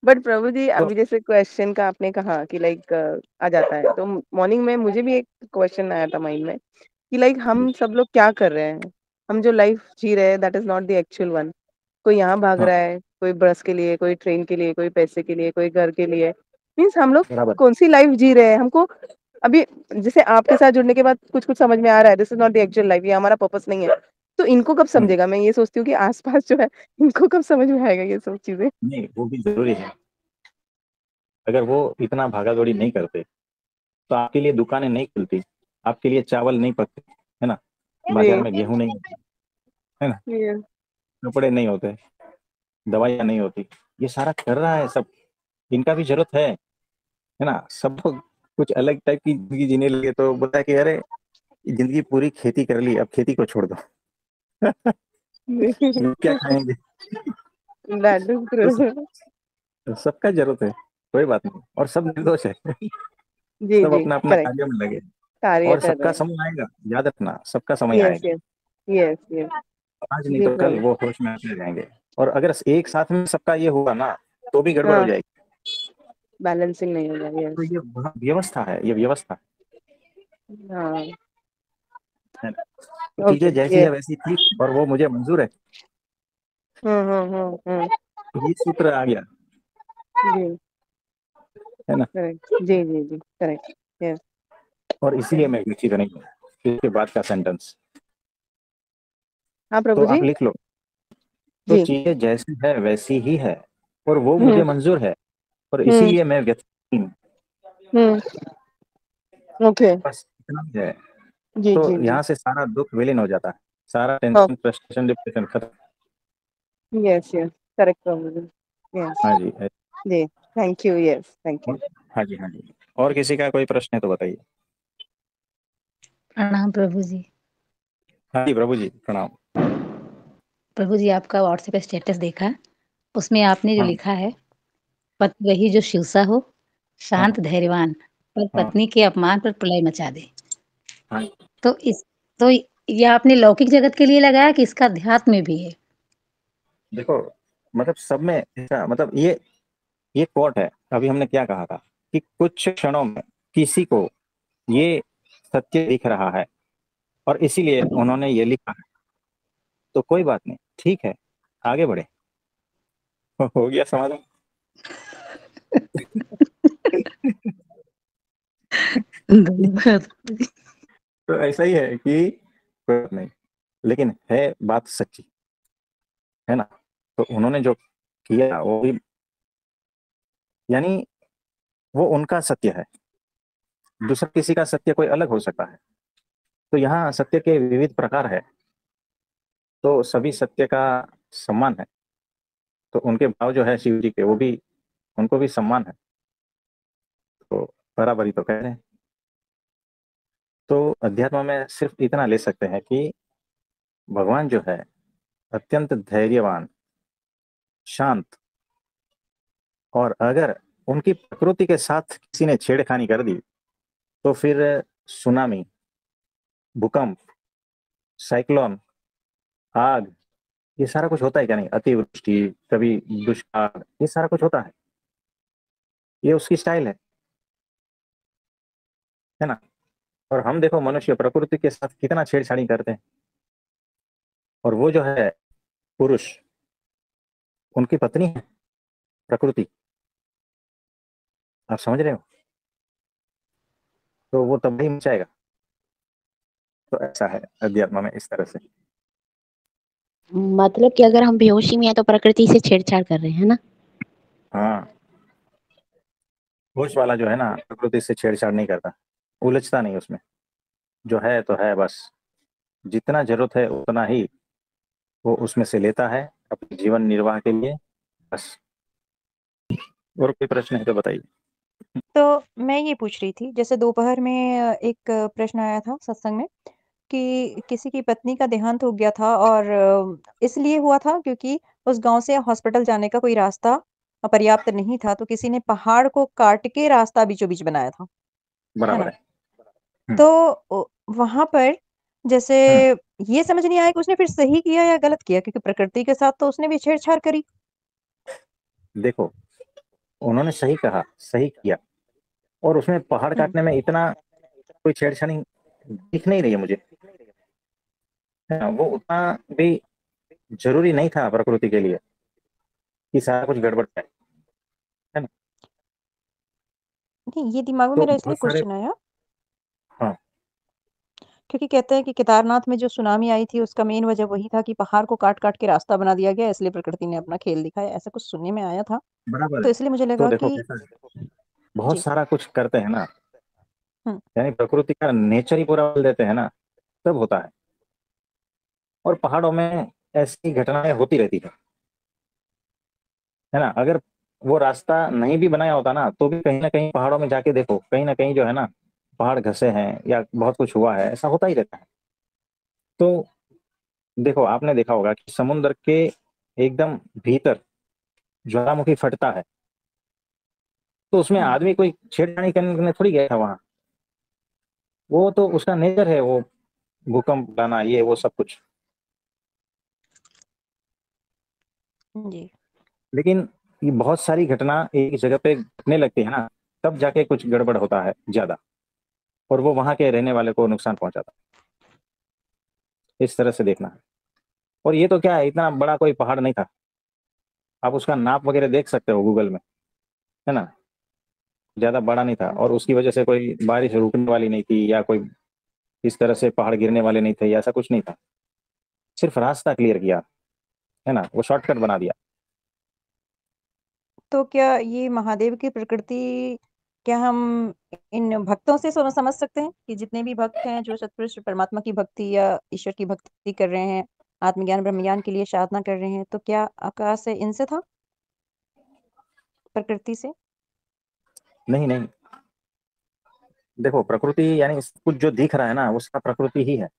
बट प्रभु जी, तो अभी जैसे क्वेश्चन का आपने कहा कि लाइक आ जाता है, तो मॉर्निंग में मुझे भी एक क्वेश्चन आया था माइंड में कि लाइक जी, हम सब लोग क्या कर रहे हैं, हम जो लाइफ जी रहे हैं that is not the actual one. कोई यहाँ भाग हाँ रहा है, कोई बस के लिए, कोई ट्रेन के लिए, कोई पैसे के लिए, कोई घर के लिए। मीन्स हम लोग बराबर। कौन सी लाइफ जी रहे हैं हमको अभी, जैसे आपके साथ जुड़ने के बाद कुछ कुछ समझ में आ रहा है, this is not the actual life, ये हमारा पर्पस नहीं है। तो इनको कब हम्म, समझेगा? मैं ये सोचती हूँ कि आसपास जो है इनको कब समझ में आएगा ये सब चीजें। नहीं वो भी जरूरी है। अगर वो इतना भागा दौड़ी नहीं करते तो आपके लिए दुकानें नहीं खुलती, आपके लिए चावल नहीं पकते, है ना, बाजार जी। में गेहूं नहीं होता, है ना, ये कपड़े नहीं होते, दवाइयाँ नहीं होती। ये सारा कर रहा है सब, इनका भी जरूरत है ना। सब लोग कुछ अलग टाइप की जिंदगी जीने लगे तो बोलता है कि अरे जिंदगी पूरी खेती कर ली, अब खेती को छोड़ दो। लोग क्या खाएंगे? दैट इज तो ट्रू। सबका जरूरत है, कोई बात नहीं, और सब निर्दोष है। जी सब जी अपना अपना करेक्ट, कार्य में लगे, कार्य और कर रहे सबका हैं। समय आएगा, याद रखना, सबका समय यस आएगा। Yes yes yes. आज नहीं जी तो कल प्रभु। वो होश में आते जाएंगे। और अगर एक साथ में सबका ये हुआ ना तो भी गड़बड़ हो हाँ, जाएगी। बैलेंसिंग नहीं होगा। तो यस। ये व्यवस्था है, ये व्यवस्था हाँ। है ना। तो ओके। चीजें जैसी है यस। वैसी थी, और वो मुझे मंजूर है। हम्म। तो ये सूत्र आ गया, जी है ना। करेक्ट। जी जी जी करेक्ट। यस। और इसीलिए मैं विकसित नहीं हूँ। फिर इसके बाद का सेंटेंस हाँ तो प्रभु जी। आप लिख लो। तो जी। चीजें जैसी है वैसी ही है, और वो हम्म मुझे मंजूर है, और हम्म इसीलिए मैं व्यथित हूँ। हम्म। ओके। बस इतना ही है। जी तो जी जी। यहाँ से सारा दुख विलीन हो जाता है, सारा हाँ। टेंशन फ्रस्ट्रेशन डिप्रेशन खत्म। Yes yes. करेक्ट प्रभु जी। यस हाँ जी जी, thank you. Yes, thank you. हाँ जी हाँ जी। और किसी का कोई प्रश्न है तो बताइए। प्रणाम प्रभु जी। हाँ जी प्रभु जी प्रणाम। प्रभु जी आपका व्हाट्सएप स्टेटस देखा, उसमें आपने जो हाँ लिखा है, पति वही जो शिवसा हो, हाँ शांत धैर्यवान, पर हाँ पत्नी के अपमान पर प्रलय मचा दे। हाँ। तो ये आपने लौकिक जगत के लिए लगाया कि इसका अध्यात्म में भी है? देखो मतलब सब में ऐसा मतलब ये कोट है। अभी हमने क्या कहा था कि कुछ क्षणों में किसी को ये सत्य दिख रहा है और इसीलिए उन्होंने ये लिखा है। तो कोई बात नहीं, ठीक है, आगे बढ़े। हो गया समाधान। धन्यवाद। तो ऐसा ही है कि कोई बात नहीं, लेकिन है बात सच्ची, है ना। तो उन्होंने जो किया वो भी यानी वो उनका सत्य है, दूसरा किसी का सत्य कोई अलग हो सकता है। तो यहाँ सत्य के विविध प्रकार है, तो सभी सत्य का सम्मान है। तो उनके भाव जो है शिव जी के, वो भी उनको भी सम्मान है। तो बराबरी तो कह रहे हैं। तो अध्यात्म में सिर्फ इतना ले सकते हैं कि भगवान जो है अत्यंत धैर्यवान, शांत, और अगर उनकी प्रकृति के साथ किसी ने छेड़खानी कर दी तो फिर सुनामी, भूकंप, साइक्लोन, आग, ये सारा कुछ होता है क्या नहीं, अतिवृष्टि, कभी दुष्काल, ये सारा कुछ होता है। ये उसकी स्टाइल है ना। और हम देखो मनुष्य प्रकृति के साथ कितना छेड़छाड़ी करते हैं। और वो जो है पुरुष, उनकी पत्नी है प्रकृति, आप समझ रहे हो। तो वो तब ही मचाएगा। तो ऐसा है अध्यात्म में इस तरह से। मतलब कि अगर हम बेहोशी में हैं तो प्रकृति से छेड़छाड़ कर रहे हैं ना। हाँ, होश वाला जो है ना प्रकृति से छेड़छाड़ नहीं करता, उलझता नहीं उसमें। जो है तो है बस, जितना जरूरत है उतना ही वो उसमें से लेता है अपने जीवन निर्वाह के लिए, बस। और कोई प्रश्न है तो बताइए। तो मैं ये पूछ रही थी, जैसे दोपहर में एक प्रश्न आया था सत्संग में कि किसी की पत्नी का देहांत हो गया था और इसलिए हुआ था क्योंकि उस गांव से हॉस्पिटल जाने का कोई रास्ता पर्याप्त नहीं था, तो किसी ने पहाड़ को काट के रास्ता बीचों बीच बनाया था, है बराबर ना। है। हम्म, तो वहां पर जैसे हम्म, ये समझ नहीं आया कि उसने फिर सही किया या गलत किया, क्योंकि प्रकृति के साथ तो उसने भी छेड़छाड़ करी। देखो उन्होंने सही कहा, सही किया। और उसमें पहाड़ हम्म काटने में इतना कोई छेड़छाड़ी दिख नहीं रही है मुझे, है ना। वो उतना भी जरूरी नहीं था प्रकृति के लिए कि सारा कुछ गड़बड़ है ना। नहीं, ये दिमाग में तो मेरा इसलिए बहुत सारे, क्वेश्चन आया हाँ क्योंकि कहते हैं कि केदारनाथ में जो सुनामी आई थी उसका मेन वजह वही था कि पहाड़ को काट काट के रास्ता बना दिया गया, इसलिए प्रकृति ने अपना खेल दिखाया, ऐसा कुछ सुनने में आया था। बराबर तो है। इसलिए मुझे तो लगा देखो कि कैसा है, बहुत जी। सारा कुछ करते हैं ना, हम्म यानी प्रकृति का नेचर ही पूरा बदल देते हैं ना, तब होता है। और पहाड़ों में ऐसी घटनाएं होती रहती है ना। अगर वो रास्ता नहीं भी बनाया होता ना तो भी कहीं ना कहीं पहाड़ों में जाके देखो, कहीं ना कहीं जो है ना पहाड़ घसे हैं या बहुत कुछ हुआ है, ऐसा होता ही रहता है। तो देखो आपने देखा होगा कि समुद्र के एकदम भीतर ज्वालामुखी फटता है, तो उसमें हम्म आदमी कोई छेड़छाड़ी करने थोड़ी गया था वहां। वो तो उसका नेचर है, वो भूकंप लाना, ये वो सब कुछ। जी। लेकिन ये बहुत सारी घटना एक जगह पे घटने लगती है ना, तब जाके कुछ गड़बड़ होता है ज्यादा, और वो वहां के रहने वाले को नुकसान पहुंचाता है। इस तरह से देखना है। और ये तो क्या है, इतना बड़ा कोई पहाड़ नहीं था, आप उसका नाप वगैरह देख सकते हो गूगल में, है ना। ज्यादा बड़ा नहीं था और उसकी वजह से कोई बारिश रुकने वाली नहीं थी या कोई इस तरह से पहाड़ गिरने वाले नहीं थे, या ऐसा कुछ नहीं था। सिर्फ रास्ता क्लियर किया, है ना, वो शॉर्टकट बना दिया। तो क्या ये महादेव की प्रकृति, क्या हम इन भक्तों से समझ सकते हैं कि जितने भी भक्त हैं जो सतपुरुष परमात्मा की भक्ति या ईश्वर की भक्ति कर रहे हैं, आत्मज्ञान ब्रह्मज्ञान के लिए साधना कर रहे हैं, तो क्या आकाश से इनसे था, प्रकृति से? नहीं नहीं, देखो प्रकृति यानी कुछ जो दिख रहा है ना उसका प्रकृति ही है,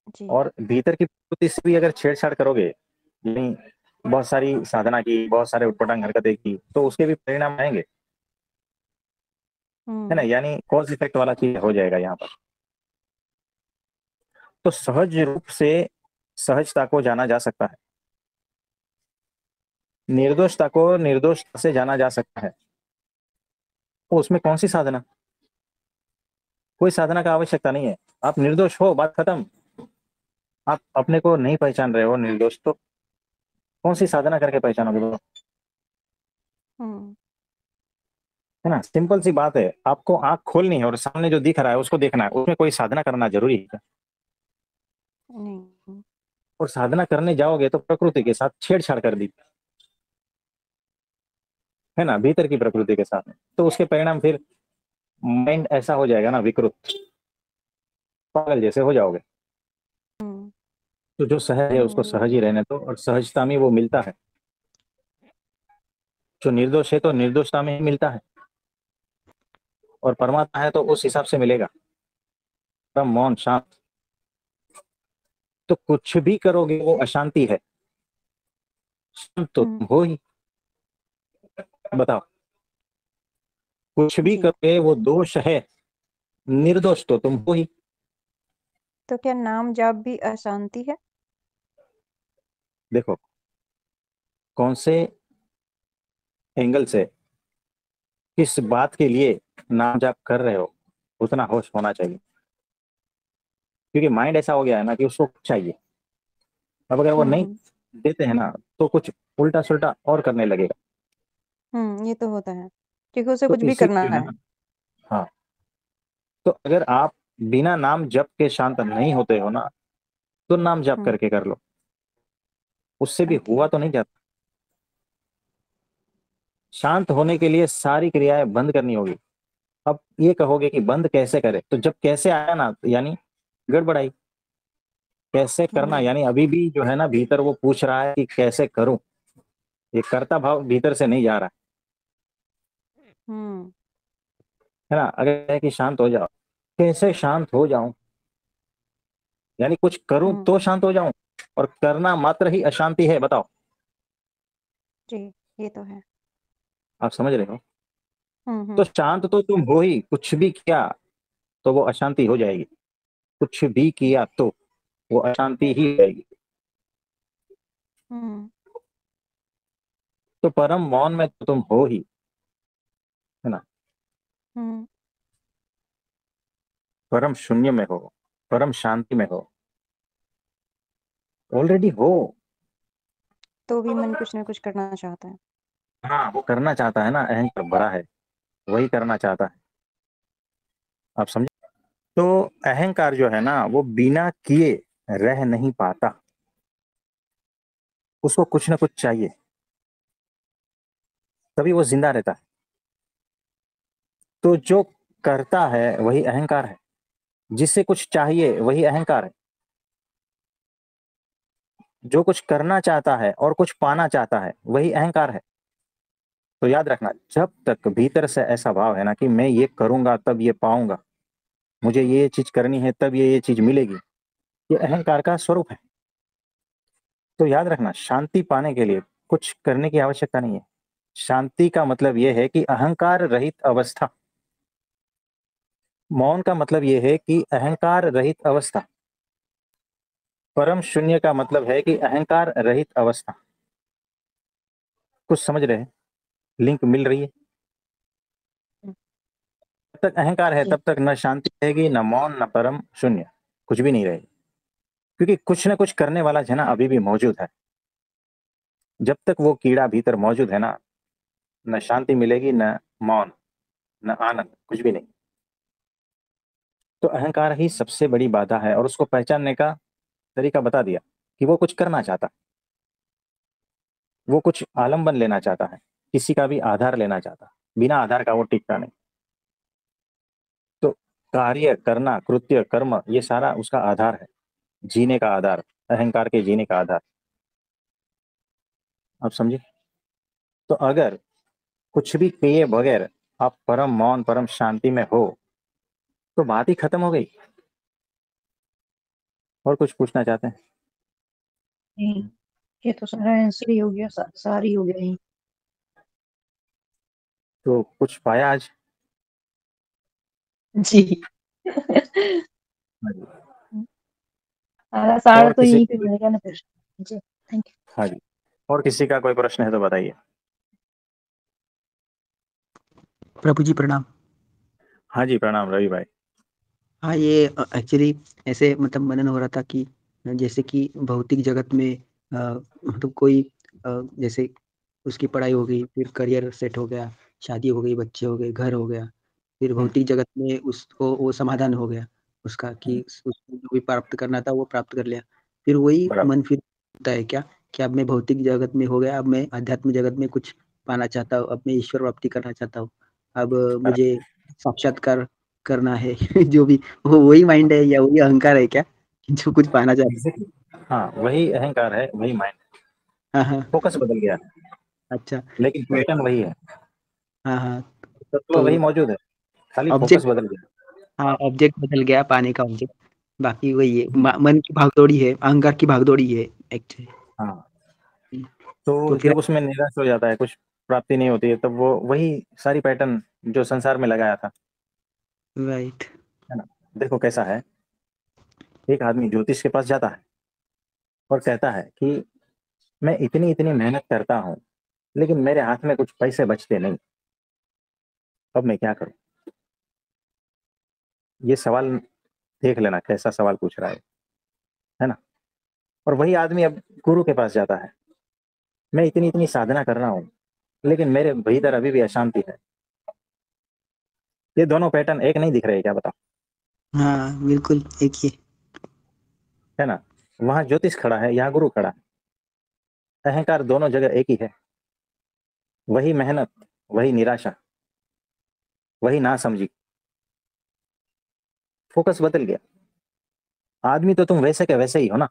जी। और भीतर की प्रकृति से भी अगर छेड़छाड़ करोगे, यानी बहुत सारी साधना की, बहुत सारे उटपटांग हरकतें की, तो उसके भी परिणाम आएंगे, है ना, हुँ, यानी कॉज इफेक्ट वाला चीज हो जाएगा यहाँ पर। तो सहज रूप से सहजता को जाना जा सकता है, निर्दोषता को निर्दोषता से जाना जा सकता है। तो उसमें कौन सी साधना? कोई साधना का आवश्यकता नहीं है, आप निर्दोष हो, बात खत्म। आप अपने को नहीं पहचान रहे हो निर्दोष, तो कौन सी साधना करके पहचानोगे बोलो? हुँ, है ना, सिंपल सी बात है, आपको आंख खोलनी है और सामने जो दिख रहा है उसको देखना है, उसमें कोई साधना करना जरूरी है क्या? नहीं। और साधना करने जाओगे तो प्रकृति के साथ छेड़छाड़ कर दी, है ना, भीतर की प्रकृति के साथ, तो उसके परिणाम फिर माइंड ऐसा हो जाएगा ना, विकृत, पागल जैसे हो जाओगे। हुँ, तो जो सहज है उसको ये सहज तो ही है। रहने दो, और सहजता में वो मिलता है। जो निर्दोष है तो निर्दोषता में ही मिलता है, और परमात्मा है तो उस हिसाब से मिलेगा, परम मौन शांत। तो कुछ भी करोगे वो अशांति है, शांत तो हुँ, तुम हो ही। बताओ, कुछ भी जी। करोगे वो दोष है, निर्दोष तो तुम हो ही। तो क्या नाम जाप भी अशांति है? देखो कौन से एंगल से, किस बात के लिए नाम जाप कर रहे हो, उतना होश होना चाहिए। क्योंकि माइंड ऐसा हो गया है ना कि उसको कुछ चाहिए, अब अगर वो नहीं हुँ, देते हैं ना तो कुछ उल्टा सुल्टा और करने लगेगा। ये तो होता है, क्योंकि उसे तो कुछ भी इसी करना जो है है। ना, हाँ, तो अगर आप बिना नाम जप के शांत नहीं होते हो ना, तो नाम जप हुँ, करके कर लो, उससे भी ओके। हुआ तो नहीं जाता। शांत होने के लिए सारी क्रियाएं बंद करनी होगी। अब ये कहोगे कि बंद कैसे करें, तो जब कैसे आया ना, यानी गड़बड़ाई। कैसे करना हुँ, यानी अभी भी जो है ना भीतर वो पूछ रहा है कि कैसे करूं, ये कर्ता भाव भीतर से नहीं जा रहा हुँ, है ना। अगर है कि शांत हो जाओ, कैसे शांत हो जाऊं, यानी कुछ करूं हुँ, तो शांत हो जाऊं, और करना मात्र ही अशांति है, बताओ। जी, ये तो है। आप समझ रहे हो? हुँ, तो हुँ, शांत तो तुम हो ही, कुछ भी किया तो वो अशांति हो जाएगी, कुछ भी किया तो वो अशांति ही रहेगी। हुँ, तो परम मौन में तो तुम हो ही, है ना, हुँ, परम शून्य में हो, परम शांति में हो, ऑलरेडी हो। तो भी मन कुछ ना कुछ करना चाहता है। हाँ, वो करना चाहता है ना, अहंकार बड़ा है, वही करना चाहता है। आप समझे? तो अहंकार जो है ना वो बिना किए रह नहीं पाता, उसको कुछ ना कुछ चाहिए, तभी वो जिंदा रहता है। तो जो करता है वही अहंकार है, जिससे कुछ चाहिए वही अहंकार है। जो कुछ करना चाहता है और कुछ पाना चाहता है वही अहंकार है। तो याद रखना, जब तक भीतर से ऐसा भाव है ना कि मैं ये करूंगा तब ये पाऊंगा, मुझे ये चीज करनी है तब ये चीज मिलेगी, ये अहंकार का स्वरूप है। तो याद रखना, शांति पाने के लिए कुछ करने की आवश्यकता नहीं है। शांति का मतलब यह है कि अहंकार रहित अवस्था। मौन का मतलब यह है कि अहंकार रहित अवस्था। परम शून्य का मतलब है कि अहंकार रहित अवस्था। कुछ समझ रहे हैं? लिंक मिल रही है? हुँ, जब तक अहंकार है जी। तब तक न शांति रहेगी, न मौन, न परम शून्य, कुछ भी नहीं रहेगी। क्योंकि कुछ न कुछ करने वाला है ना अभी भी मौजूद है। जब तक वो कीड़ा भीतर मौजूद है ना, न शांति मिलेगी, न मौन, न आनंद, कुछ भी नहीं। तो अहंकार ही सबसे बड़ी बाधा है, और उसको पहचानने का तरीका बता दिया कि वो कुछ करना चाहता, वो कुछ आलम्बन लेना चाहता है, किसी का भी आधार लेना चाहता, बिना आधार का वो टिकता नहीं। तो कार्य करना, कृत्य, कर्म, ये सारा उसका आधार है। जीने का आधार, अहंकार के जीने का आधार। आप समझे? तो अगर कुछ भी किए बगैर आप परम मौन, परम शांति में हो, तो बात ही खत्म हो गई। और कुछ पूछना चाहते हैं? नहीं, ये तो सारा आंसर ही हो गया, सारी हो गया ही। तो कुछ पाया आज? जी। हाँ जी। सारा सार और तो किसी यहीं का पे मिलेगा ना फिर। जी, थैंक यू। हाँ जी, और किसी का कोई प्रश्न है तो बताइए। प्रभु जी प्रणाम। हाँ जी, प्रणाम रवि भाई। हाँ, ये एक्चुअली ऐसे मतलब मनन हो रहा था कि जैसे कि भौतिक जगत में मतलब कोई जैसे उसकी पढ़ाई हो गई, फिर करियर सेट हो गया, शादी हो गई, बच्चे हो गए, घर हो गया, फिर भौतिक जगत में उसको वो समाधान हो गया उसका कि उसको जो भी प्राप्त करना था वो प्राप्त कर लिया। फिर वही बराबर। मन फिर होता है क्या कि अब मैं भौतिक जगत में हो गया, अब मैं आध्यात्म जगत में कुछ पाना चाहता हूँ, अब मैं ईश्वर प्राप्ति करना चाहता हूँ, अब मुझे साक्षात्कार करना है। जो भी वो वही माइंड है या वही अहंकार है क्या जो कुछ पाना चाहता एग्जैक्टली, हाँ वही अहंकार है, वही माइंड। है? हाँ हाँ। फोकस बदल गया है, अच्छा। लेकिन पैटर्न वही है, हाँ हाँ। तत्व तो वही मौजूद है, खाली फोकस ऑब्जेक्ट, बदल गया। हाँ ऑब्जेक्ट बदल गया, पाने का ऑब्जेक्ट, बाकी वही है। मन की भागदौड़ी है, अहंकार की भागदौड़ी है हाँ, एक्चुअली। तो तो फिर जब उसमें निराश हो जाता है, कुछ प्राप्ति नहीं होती है, तब वो वही सारी पैटर्न जो संसार में लगाया था, राइट। है ना। देखो कैसा है, एक आदमी ज्योतिष के पास जाता है और कहता है कि मैं इतनी इतनी मेहनत करता हूँ, लेकिन मेरे हाथ में कुछ पैसे बचते नहीं, अब मैं क्या करूं। ये सवाल देख लेना कैसा सवाल पूछ रहा है ना। और वही आदमी अब गुरु के पास जाता है, मैं इतनी इतनी साधना कर रहा हूँ, लेकिन मेरे भीतर अभी भी अशांति है। ये दोनों पैटर्न एक नहीं दिख रहे, क्या बताओ? हाँ बिल्कुल एक ही। है ना। वहां ज्योतिष खड़ा है, यहाँ गुरु खड़ा है। अहंकार दोनों जगह एक ही है, वही मेहनत, वही निराशा, वही ना समझी। फोकस बदल गया। आदमी तो तुम वैसे के वैसे ही हो ना,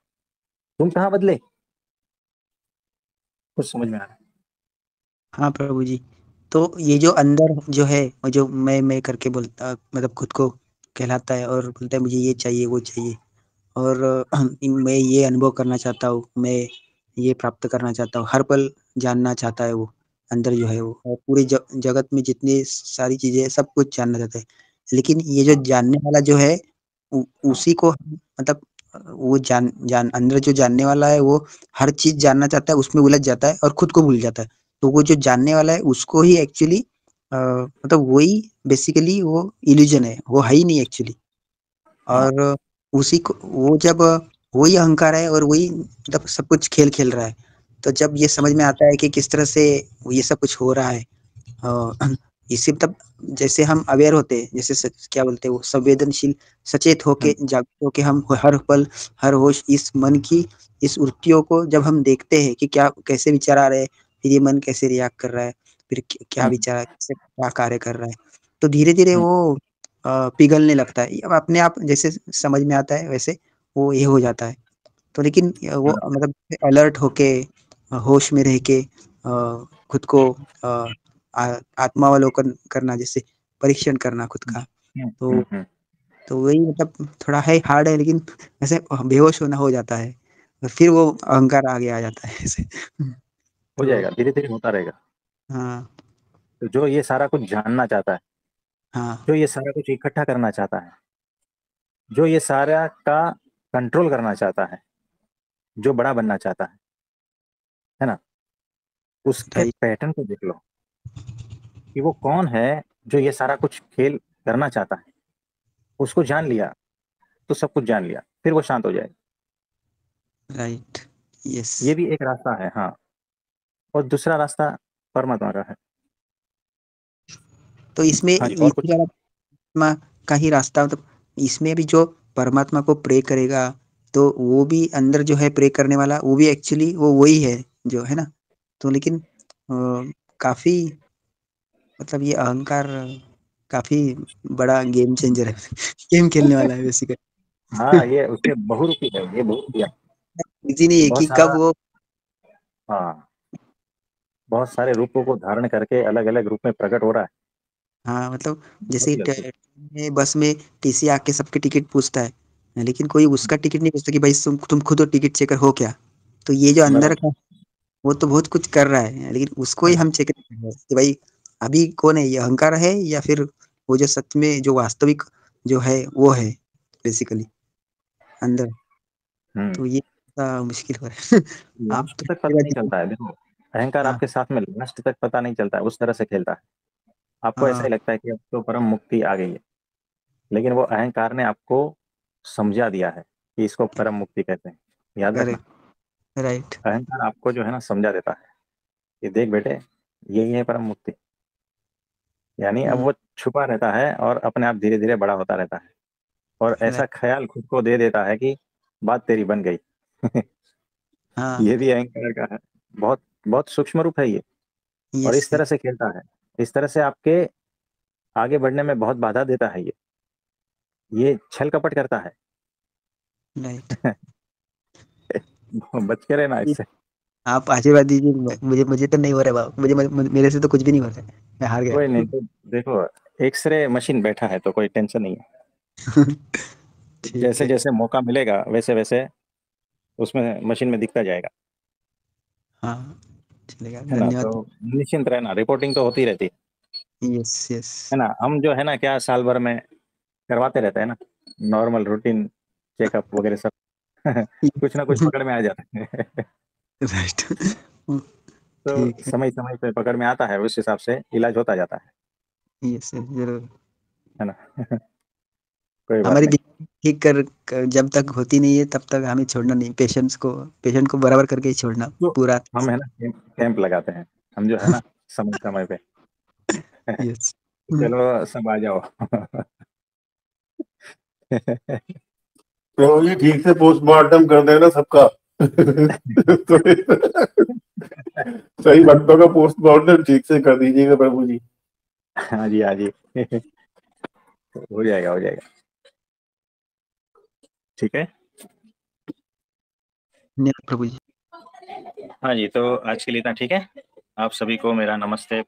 तुम कहाँ बदले? कुछ समझ में आ रहा है? हाँ प्रभु जी। तो ये जो अंदर जो है वो जो मैं करके बोलता मतलब खुद को कहलाता है और बोलता है मुझे ये चाहिए वो चाहिए, और मैं ये अनुभव करना चाहता हूँ, मैं ये प्राप्त करना चाहता हूँ, हर पल जानना चाहता है वो अंदर जो है वो, और पूरी जगत में जितनी सारी चीजें हैं, सब कुछ जानना चाहता है। लेकिन ये जो जानने वाला जो है उसी को मतलब वो जान जान अंदर जो जानने वाला है वो हर चीज जानना चाहता है, उसमें उलझ जाता है और खुद को भूल जाता है। तो वो जो जानने वाला है उसको ही एक्चुअली मतलब वही बेसिकली वो इल्यूजन है, वो है ही नहीं एक्चुअली। हाँ और उसी को वो जब वही अहंकार है और वही मतलब सब कुछ खेल खेल रहा है, तो जब ये समझ में आता है कि किस तरह से ये सब कुछ हो रहा है, इसी तब जैसे हम अवेयर होते हैं, जैसे क्या बोलते हैं वो संवेदनशील सचेत होके जागरूक होके हम हर पल हर होश इस मन की इस वृत्तियों को जब हम देखते हैं कि क्या कैसे विचार आ रहे हैं, फिर ये मन कैसे रिएक्ट कर रहा है, फिर क्या विचार कैसे क्या कार्य कर रहा है, तो धीरे धीरे वो पिघलने लगता है। अब अपने आप जैसे समझ में आता है वैसे वो ये हो जाता है। तो लेकिन वो मतलब अलर्ट होके होश में रह के खुद को आत्मावलोकन करना, जैसे परीक्षण करना खुद का, तो वही मतलब थोड़ा है हार्ड है, लेकिन ऐसे बेहोश होना हो जाता है और फिर वो अहंकार आगे आ जाता है ऐसे। हो तो जाएगा, धीरे धीरे होता रहेगा। हाँ तो जो ये सारा कुछ जानना चाहता है, हाँ जो ये सारा कुछ इकट्ठा करना चाहता है, जो ये सारा का कंट्रोल करना चाहता है, जो बड़ा बनना चाहता है ना, उसके राइट। पैटर्न को देख लो कि वो कौन है जो ये सारा कुछ खेल करना चाहता है। उसको जान लिया तो सब कुछ जान लिया, फिर वो शांत हो जाएगा। राइट। यस। ये भी एक रास्ता है, हाँ। और दूसरा रास्ता परमात्मा का है। तो इसमें हाँ जी, और कुछ? परमात्मा का ही रास्ता मतलब इसमें भी जो परमात्मा को प्रे करेगा तो वो भी अंदर जो है प्रे करने वाला वो भी एक्चुअली वो वही है जो है ना। तो लेकिन काफी मतलब ये अहंकार काफी बड़ा गेम चेंजर है। गेम खेलने वाला है बेसिकली। हाँ, ये उसके बहुरूपी है, ये बहुरूपी है। इजी नहीं है बहुत कि सारा कब वो हाँ, बहुत सारे रूपों को धारण करके अलग-अलग रूप में प्रकट हो रहा है। हाँ, मतलब बहुत जैसे ही अद्भुत। में बस में टीसी आके सबके टिकट पूछता है, लेकिन कोई उसका टिकट नहीं पूछता कि भाई तुम खुद तो टिकट चेकर हो क्या? तो ये जो अंदर बराबर। का वो तो बहुत कुछ कर रहा है, लेकिन उसको ही हम चेक नहीं कर रहे कि भाई अभी कौन है, ये अहंकार है या फिर वो जो सच में जो वास्तविक जो है वो है बेसिकली अंदर। हुँ। तो ये मुश्किल हो रहा है। आप लास्ट तो तक पता नहीं चलता है, देखो, अहंकार हाँ, आपके साथ में लास्ट तक पता नहीं चलता है, उस तरह से खेलता है। आपको ऐसा हाँ, ही लगता है कि अब तो परम मुक्ति आ गई है, लेकिन वो अहंकार ने आपको समझा दिया है कि इसको परम मुक्ति कहते हैं। याद रखना, करेक्ट, राइट, अहंकार आपको जो है ना समझा देता है कि देख बेटे, यही है परम मुक्ति। यानी अब हुँ, वो छुपा रहता है और अपने आप धीरे-धीरे बड़ा होता रहता है और ऐसा राइट, ख़्याल खुद को दे देता है कि बात तेरी बन गई। हाँ, ये भी अहंकार का है। बहुत बहुत सूक्ष्म रूप है ये और यस, इस तरह से खेलता है। इस तरह से आपके आगे बढ़ने में बहुत बाधा देता है ये। ये छल कपट करता है। राइट। बच के रहना इससे। आप आशीर्वाद दीजिए, मुझे मुझे तो नहीं हो रहा है, मेरे से तो कुछ भी नहीं हो रहा है, मैं हार कोई गया। नहीं, तो देखो, एक्स-रे मशीन बैठा है तो कोई टेंशन नहीं है। ठीक है, जैसे-जैसे मौका मिलेगा वैसे-वैसे उसमें मशीन में दिखता जाएगा। हाँ, चलेगा, है ना? धन्यवाद। तो निश्चिंत रहना, रिपोर्टिंग तो होती रहती यस, यस। है ना? हम जो है ना क्या साल भर में करवाते रहते हैं ना, नॉर्मल रूटीन चेकअप वगैरह सब। कुछ ना कुछ पकड़ में आ जाता है। राइट। तो ठीक है, समय-समय पे पकड़ में आता है, उस हिसाब से इलाज होता जाता यस, यस, ज़रूर। है ना? कोई बात हमारी नहीं। बीमारी ठीक जब तक होती नहीं है तब तक हमें छोड़ना नहीं, पेशेंट को बराबर करके ही छोड़ना तो पूरा। हम है ना कैंप लगाते हैं, हम जो है ना समय-समय पे। यस। हुँ, चलो सब आ जाओ। प्रभु जी ठीक से पोस्टमार्टम कर देना सबका। तो सही भक्तों का पोस्टमार्टम ठीक से कर दीजिएगा प्रभु जी। हाँ जी, हाँ जी। हो जाएगा, हो जाएगा। ठीक है? धन्यवाद प्रभु जी। हाँ जी, तो आज के लिए इतना ठीक है। आप सभी को मेरा नमस्ते।